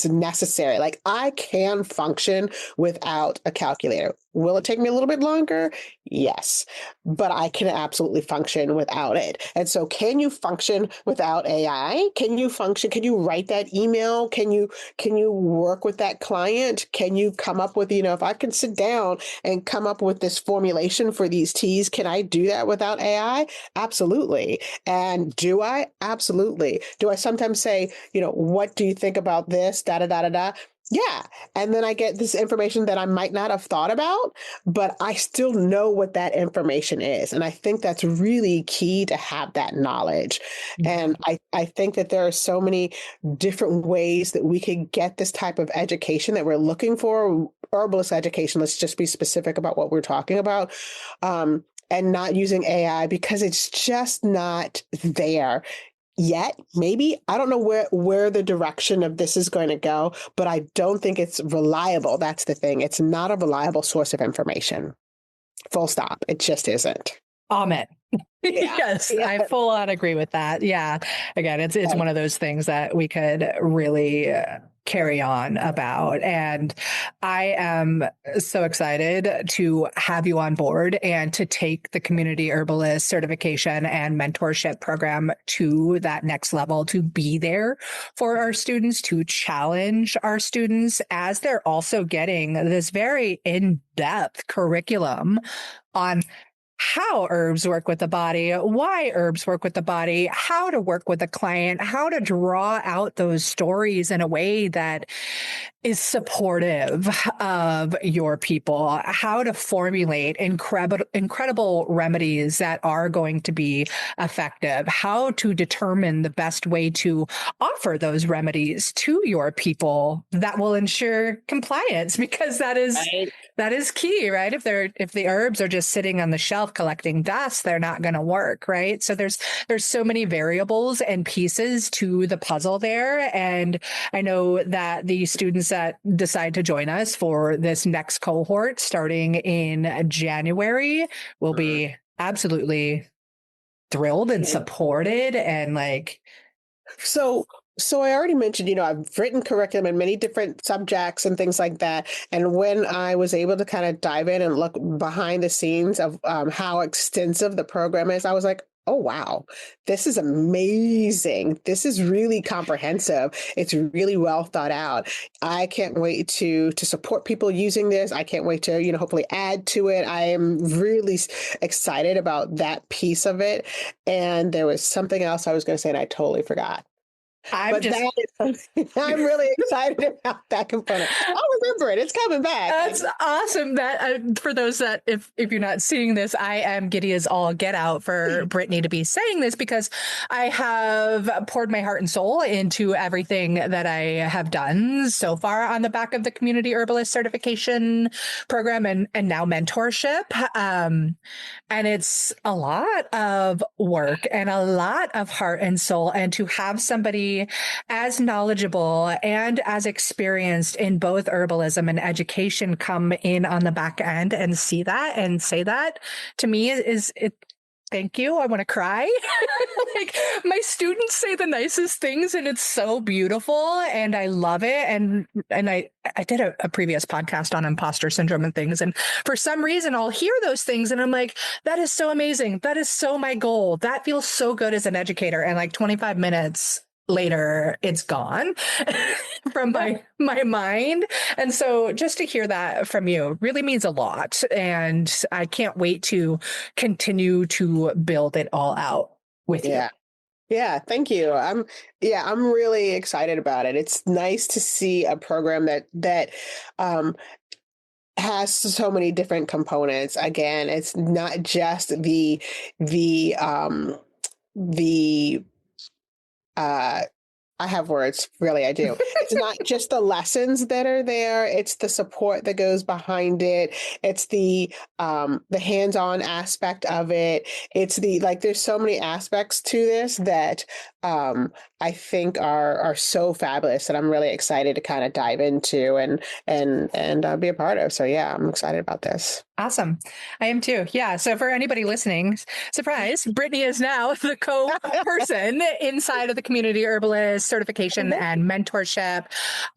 necessary. Like, I can function without a calculator. Will it take me a little bit longer? Yes, but I can absolutely function without it. And so, can you function without AI? Can you function? Can you write that email? Can you work with that client? Can you come up with, if I can sit down and come up with this formulation for these teas, can I do that without AI? Absolutely. And do I? Absolutely. Do I sometimes say, what do you think about this? Da da da da da. Yeah. And then I get this information that I might not have thought about, but I still know what that information is. And I think that's really key, to have that knowledge. And I think that there are so many different ways that we could get this type of education that we're looking for. Herbalist education, let's just be specific about what we're talking about. And not using AI, because it's just not there yet. Maybe, I don't know where the direction of this is going to go, but I don't think it's reliable. That's the thing. It's not a reliable source of information. Full stop. It just isn't. Amen. Yeah. Yes, Yeah. I full on agree with that. Yeah. Again, it's one of those things that we could really carry on about. And I am so excited to have you on board and to take the community herbalist certification and mentorship program to that next level, to be there for our students, to challenge our students as they're also getting this very in-depth curriculum on how herbs work with the body, why herbs work with the body, how to work with a client, how to draw out those stories in a way that is supportive of your people, how to formulate incredible remedies that are going to be effective, how to determine the best way to offer those remedies to your people that will ensure compliance, because that is Right. that is key, right? If the herbs are just sitting on the shelf collecting dust, they're not going to work, right? So there's so many variables and pieces to the puzzle there. And I know that the students that decide to join us for this next cohort starting in January will be absolutely thrilled and supported, and like, So I already mentioned, I've written curriculum in many different subjects and things like that. And when I was able to kind of dive in and look behind the scenes of how extensive the program is, I was like, oh, wow, this is amazing. This is really comprehensive. It's really well thought out. I can't wait to support people using this. I can't wait to, hopefully add to it. I am really excited about that piece of it. And there was something else I was going to say, and I totally forgot. I'm But just I'm really excited about that component. I'll remember it. It's coming back. That's awesome. That for those that if you're not seeing this, I am giddy as all get out for Brittany to be saying this because I have poured my heart and soul into everything that I have done so far on the back of the Community Herbalist certification program and now mentorship. And it's a lot of work and a lot of heart and soul. And to have somebody as knowledgeable and as experienced in both herbalism and education come in on the back end and see that and say that to me is it. Thank you. I want to cry. Like my students say the nicest things and it's so beautiful and I love it. And I did a previous podcast on imposter syndrome and things. And for some reason I'll hear those things and I'm like, that is so amazing. That is so my goal. That feels so good as an educator. And like 25 minutes later, it's gone from my mind. And so just to hear that from you really means a lot. And I can't wait to continue to build it all out with you. Yeah, thank you. I'm really excited about it. It's nice to see a program that has so many different components. Again, it's not just the I have words, really, I do. It's not just the lessons that are there, it's the support that goes behind it. It's the hands-on aspect of it. It's there's so many aspects to this that I think are so fabulous that I'm really excited to kind of dive into and be a part of. So yeah, I'm excited about this. Awesome. I am too. Yeah. So for anybody listening, surprise, Brittany is now the co-person inside of the Community Herbalist certification and mentorship.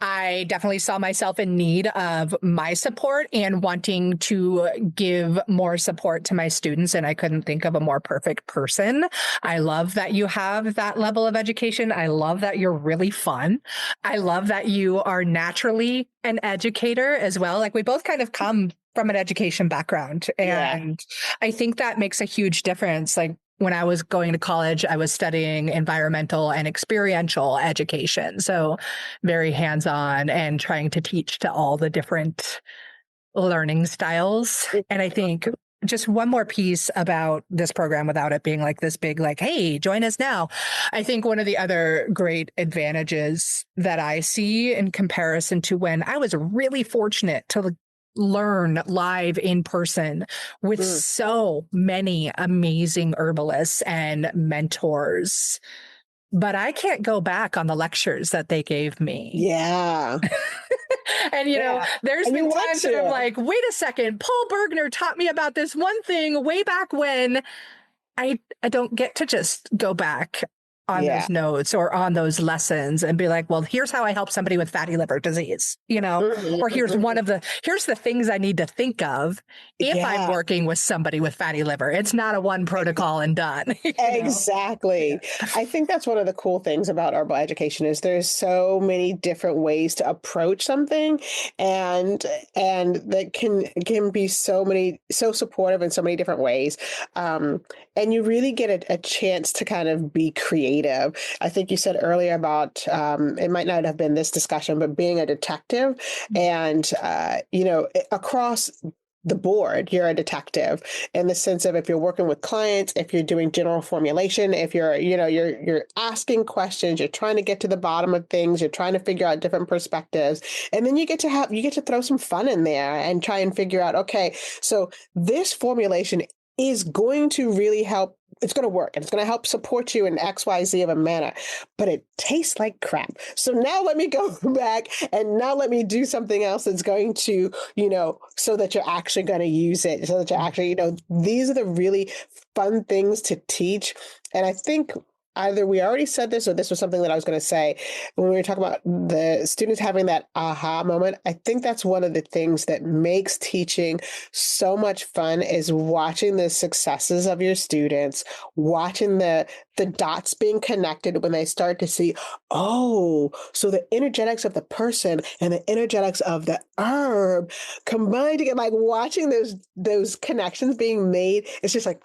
I definitely saw myself in need of my support and wanting to give more support to my students. And I couldn't think of a more perfect person. I love that you have that level of education. I love that you're really fun. I love that you are naturally an educator as well. Like we both kind of come from an education background. And I think that makes a huge difference. Like when I was going to college, I was studying environmental and experiential education. So very hands-on and trying to teach to all the different learning styles. And I think just one more piece about this program without it being like this big, like, hey, join us now. I think one of the other great advantages that I see in comparison to when I was really fortunate to learn live in person with so many amazing herbalists and mentors. But I can't go back on the lectures that they gave me. Yeah. And, there's been times that I'm like, wait a second, Paul Bergner taught me about this one thing way back when. I don't get to just go back on those notes or on those lessons and be like, well, here's how I help somebody with fatty liver disease, or here's the things I need to think of if I'm working with somebody with fatty liver. It's not a one protocol and done. Exactly. Yeah. I think that's one of the cool things about herbal education is there's so many different ways to approach something and that can be so supportive in so many different ways. And you really get a chance to kind of be creative. I think you said earlier about, it might not have been this discussion, but being a detective and, across the board, you're a detective in the sense of if you're working with clients, if you're doing general formulation, if you're asking questions, you're trying to get to the bottom of things, you're trying to figure out different perspectives. And then you get to throw some fun in there and try and figure out, okay, so this formulation is going to really help. It's going to work and it's going to help support you in XYZ of a manner, but it tastes like crap. So now let me go back and now let me do something else that's going to, so that you're actually going to use it, so that you're actually, these are the really fun things to teach. And I think either we already said this or this was something that I was going to say when we were talking about the students having that aha moment. I think that's one of the things that makes teaching so much fun is watching the successes of your students, watching the dots being connected when they start to see, oh, so the energetics of the person and the energetics of the herb combined together, like watching those connections being made. It's just like,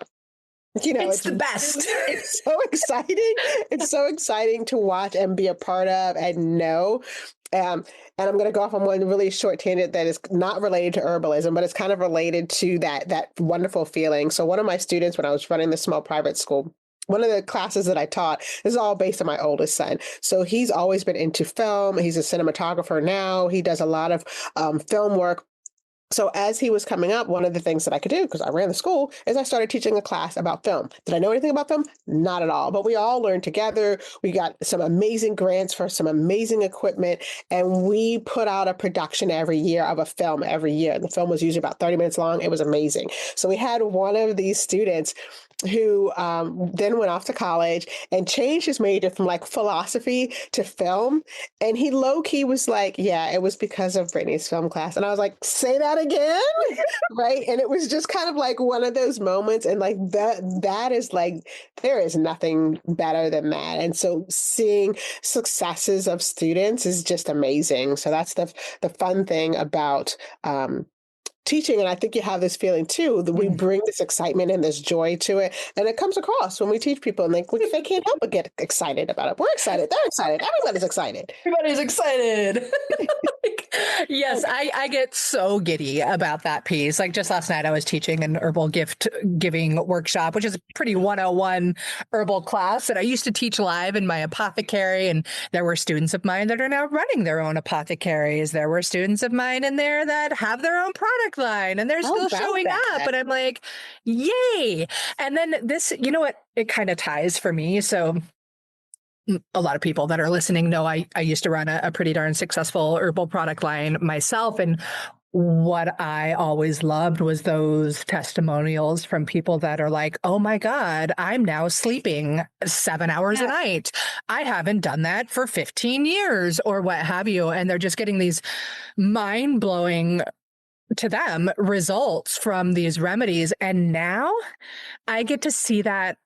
it's the best. It's so exciting. It's so exciting to watch and be a part of and know. And I'm going to go off on one really short tangent that is not related to herbalism, but it's kind of related to that wonderful feeling. So one of my students, when I was running the small private school, one of the classes that I taught, this is all based on my oldest son. So he's always been into film. He's a cinematographer now. He does a lot of film work. So as he was coming up, one of the things that I could do, because I ran the school, is I started teaching a class about film. Did I know anything about film? Not at all. But we all learned together. We got some amazing grants for some amazing equipment, and we put out a production every year of a film every year. And the film was usually about 30 minutes long. It was amazing. So we had one of these students who then went off to college and changed his major from like philosophy to film. And he low-key was like, yeah, it was because of Brittany's film class. And I was like, say that again. Right. And it was just kind of like one of those moments. And like that is like, there is nothing better than that. And so seeing successes of students is just amazing. So that's the fun thing about teaching. And I think you have this feeling too, that we bring this excitement and this joy to it. And it comes across when we teach people and they can't help but get excited about it. We're excited. They're excited. Everybody's excited. Everybody's excited. Yes, I get so giddy about that piece. Like just last night, I was teaching an herbal gift giving workshop, which is a pretty 101 herbal class that I used to teach live in my apothecary. And there were students of mine that are now running their own apothecaries. There were students of mine in there that have their own product line and they're still showing up. And I'm like, yay. And then this, you know what? It kind of ties for me. So a lot of people that are listening know I used to run a pretty darn successful herbal product line myself. And what I always loved was those testimonials from people that are like, oh my God, I'm now sleeping 7 hours a night. I haven't done that for 15 years or what have you. And they're just getting these mind-blowing to them results from these remedies. And now I get to see that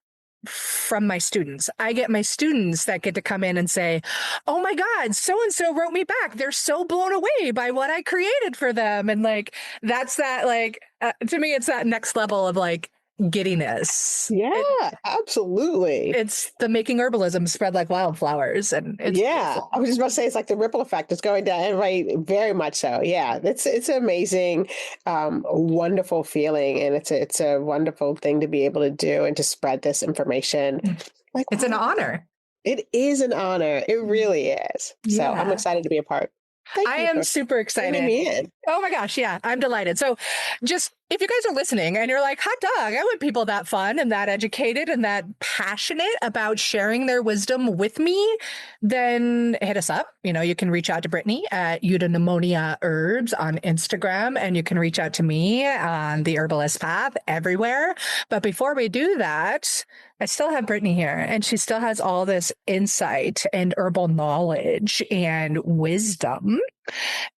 from my students. I get my students that get to come in and say, oh my God, so-and-so wrote me back. They're so blown away by what I created for them. And like, that's that, like, to me, it's that next level of like giddiness. Yeah, absolutely. It's the making herbalism spread like wildflowers. And it's beautiful. I was just about to say, it's like the ripple effect is going down, right? Very much so. Yeah, it's an amazing, wonderful feeling. And it's a wonderful thing to be able to do and to spread this information. Like, it's an honor. It is an honor. It really is. So I'm excited to be a part. I am super excited. Oh my gosh. Yeah, I'm delighted. So just if you guys are listening and you're like, hot dog, I want people that fun and that educated and that passionate about sharing their wisdom with me, then hit us up. You know, you can reach out to Brittany at Eudaimonia Herbs on Instagram, and you can reach out to me on the Herbalist Path everywhere. But before we do that, I still have Brittany here, and she still has all this insight and herbal knowledge and wisdom.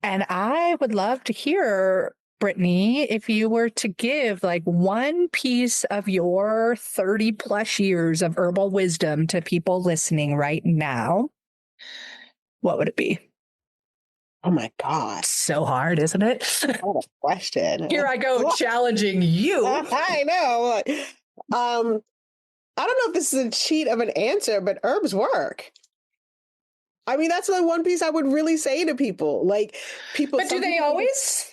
And I would love to hear, Brittany, if you were to give like one piece of your 30 plus years of herbal wisdom to people listening right now, what would it be? Oh my God. So hard, isn't it? What a question. Here I go challenging you. I know. I don't know if this is a cheat of an answer, but herbs work. I mean, that's the one piece I would really say to people. Like people. But do they always?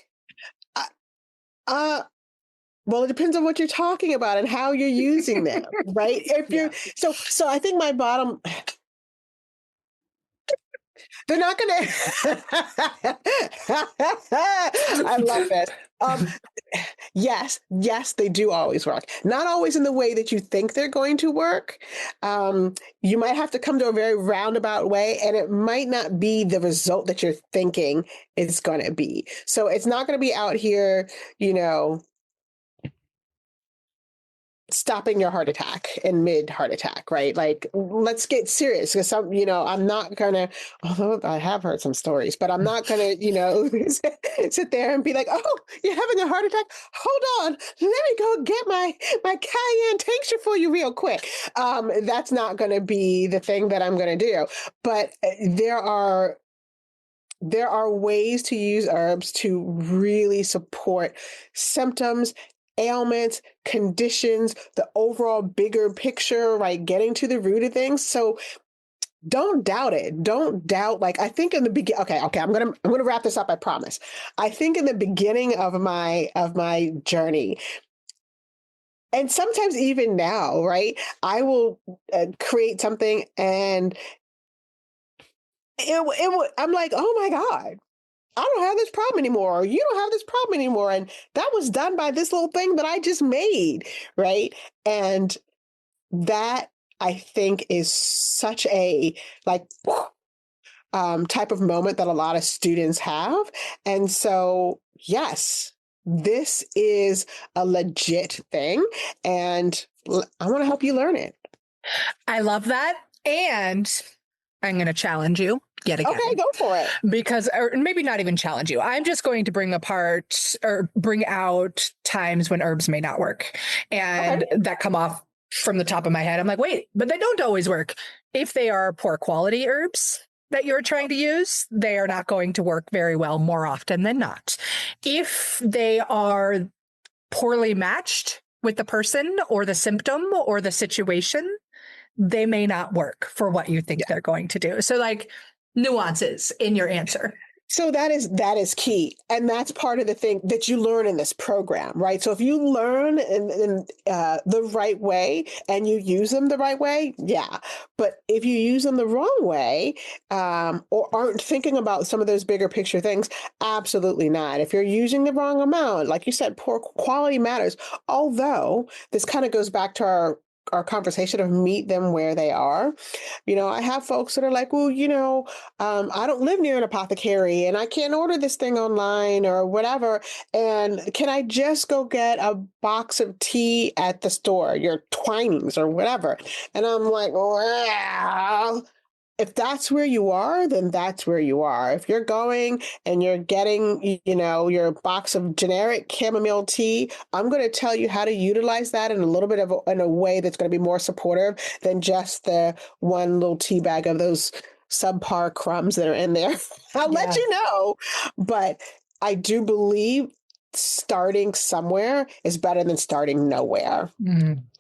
Well, it depends on what you're talking about and how you're using them, right? If you're so I think my bottom. They're not going to. I love this. Yes, they do always work. Not always in the way that you think they're going to work. You might have to come to a very roundabout way, and it might not be the result that you're thinking it's going to be. So it's not going to be out here, stopping your heart attack in mid heart attack, right? Like, let's get serious because I'm not gonna, although I have heard some stories, but I'm not gonna, sit there and be like, oh, you're having a heart attack. Hold on, let me go get my cayenne tincture for you real quick. That's not gonna be the thing that I'm gonna do. But there are ways to use herbs to really support symptoms, ailments, conditions, the overall bigger picture, right? Getting to the root of things. So don't doubt it. Don't doubt. Like, I think in the beginning, okay. I'm gonna wrap this up. I promise. I think in the beginning of my journey, and sometimes even now, right? I will create something and I'm like, oh my God, I don't have this problem anymore. Or you don't have this problem anymore. And that was done by this little thing that I just made. Right. And that I think is such a type of moment that a lot of students have. And so, yes, this is a legit thing. And I want to help you learn it. I love that. And I'm going to challenge you yet again. Okay, go for it. Because, or maybe not even challenge you. I'm just going to bring out times when herbs may not work and that come off from the top of my head. I'm like, wait, but they don't always work. If they are poor quality herbs that you're trying to use, they are not going to work very well more often than not. If they are poorly matched with the person or the symptom or the situation, they may not work for what you think they're going to do. So like nuances in your answer. So that is key. And that's part of the thing that you learn in this program, right? So if you learn in the right way and you use them the right way, yeah. But if you use them the wrong way or aren't thinking about some of those bigger picture things, absolutely not. If you're using the wrong amount, like you said, poor quality matters. Although this kind of goes back to our conversation of meet them where they are. I have folks that are like, well, I don't live near an apothecary and I can't order this thing online or whatever. And can I just go get a box of tea at the store, your Twinings or whatever? And I'm like, well, if that's where you are, then that's where you are. If you're going and you're getting, your box of generic chamomile tea, I'm going to tell you how to utilize that in a little bit in a way that's going to be more supportive than just the one little tea bag of those subpar crumbs that are in there. I'll let you know. But I do believe starting somewhere is better than starting nowhere.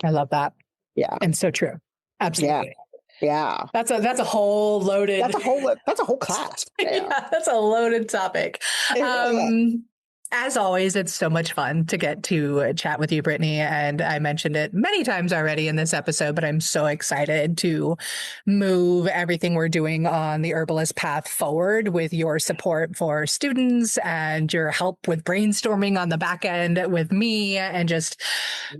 I love that. Yeah. And so true. Absolutely. Yeah. That's a whole loaded. That's a whole class. Yeah, that's a loaded topic. As always, it's so much fun to get to chat with you, Brittany. And I mentioned it many times already in this episode, but I'm so excited to move everything we're doing on the Herbalist path forward with your support for students and your help with brainstorming on the back end with me and just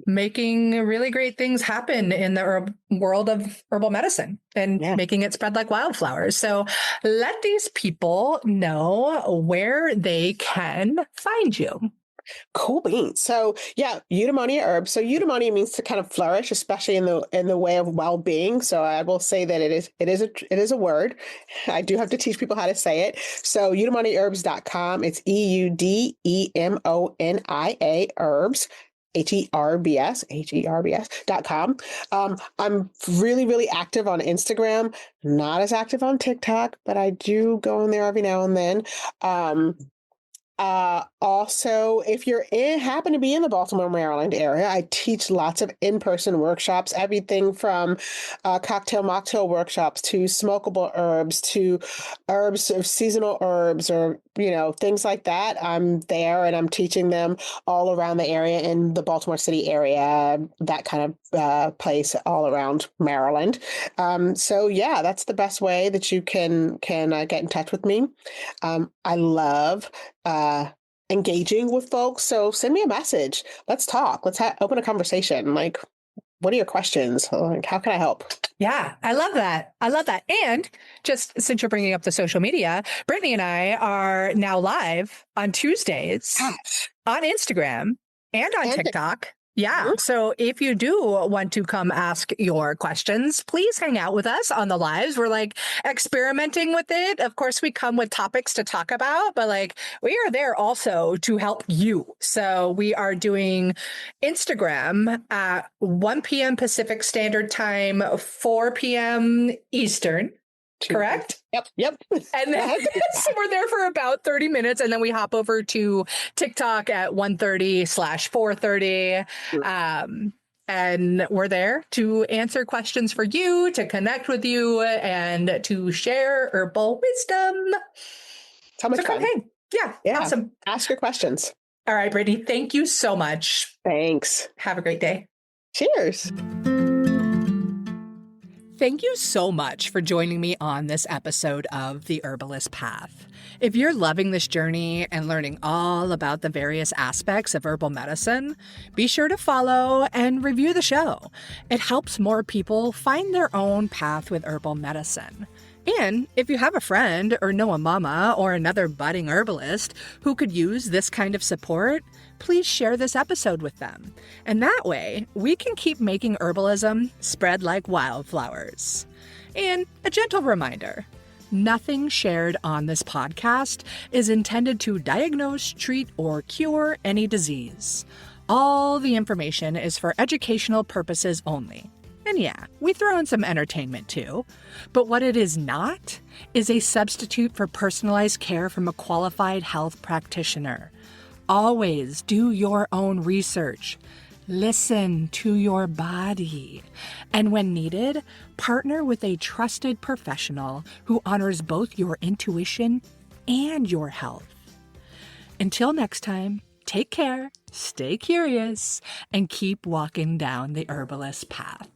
making really great things happen in the world of herbal medicine and making it spread like wildflowers. So let these people know where they can find you. Cool beans. So eudaimonia herbs. So eudaimonia means to kind of flourish, especially in the way of well-being. So I will say that it is a word. I do have to teach people how to say it. So eudaimoniaherbs.com. It's EUDEMONIA herbs. Herbs.com. I'm really, really active on Instagram, not as active on TikTok, but I do go in there every now and then. Also, if you're happen to be in the Baltimore, Maryland area, I teach lots of in-person workshops, everything from cocktail mocktail workshops to smokable herbs to herbs of seasonal herbs or, things like that. I'm there and I'm teaching them all around the area in the Baltimore City area, that kind of place all around Maryland. So that's the best way that you can get in touch with me. I love engaging with folks. So send me a message. Let's talk. Let's open a conversation. Like, what are your questions? Like, how can I help? Yeah, I love that. And just since you're bringing up the social media, Brittany and I are now live on Tuesdays on Instagram and on TikTok. Yeah. So if you do want to come ask your questions, please hang out with us on the lives. We're like experimenting with it. Of course, we come with topics to talk about, but like we are there also to help you. So we are doing Instagram at 1 p.m. Pacific Standard Time, 4 p.m. Eastern. Correct? Yep. And then so we're there for about 30 minutes, and then we hop over to TikTok at 1:30/4:30. And we're there to answer questions for you, to connect with you, and to share herbal wisdom. So much fun. Okay. Yeah. Awesome. Ask your questions. All right, Brittany, thank you so much. Thanks. Have a great day. Cheers. Thank you so much for joining me on this episode of The Herbalist Path. If you're loving this journey and learning all about the various aspects of herbal medicine, be sure to follow and review the show. It helps more people find their own path with herbal medicine. And if you have a friend or know a mama or another budding herbalist who could use this kind of support, please share this episode with them. And that way, we can keep making herbalism spread like wildflowers. And a gentle reminder, nothing shared on this podcast is intended to diagnose, treat, or cure any disease. All the information is for educational purposes only. And yeah, we throw in some entertainment too. But what it is not is a substitute for personalized care from a qualified health practitioner. Always do your own research. Listen to your body. And when needed, partner with a trusted professional who honors both your intuition and your health. Until next time, take care, stay curious, and keep walking down the herbalist path.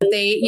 they,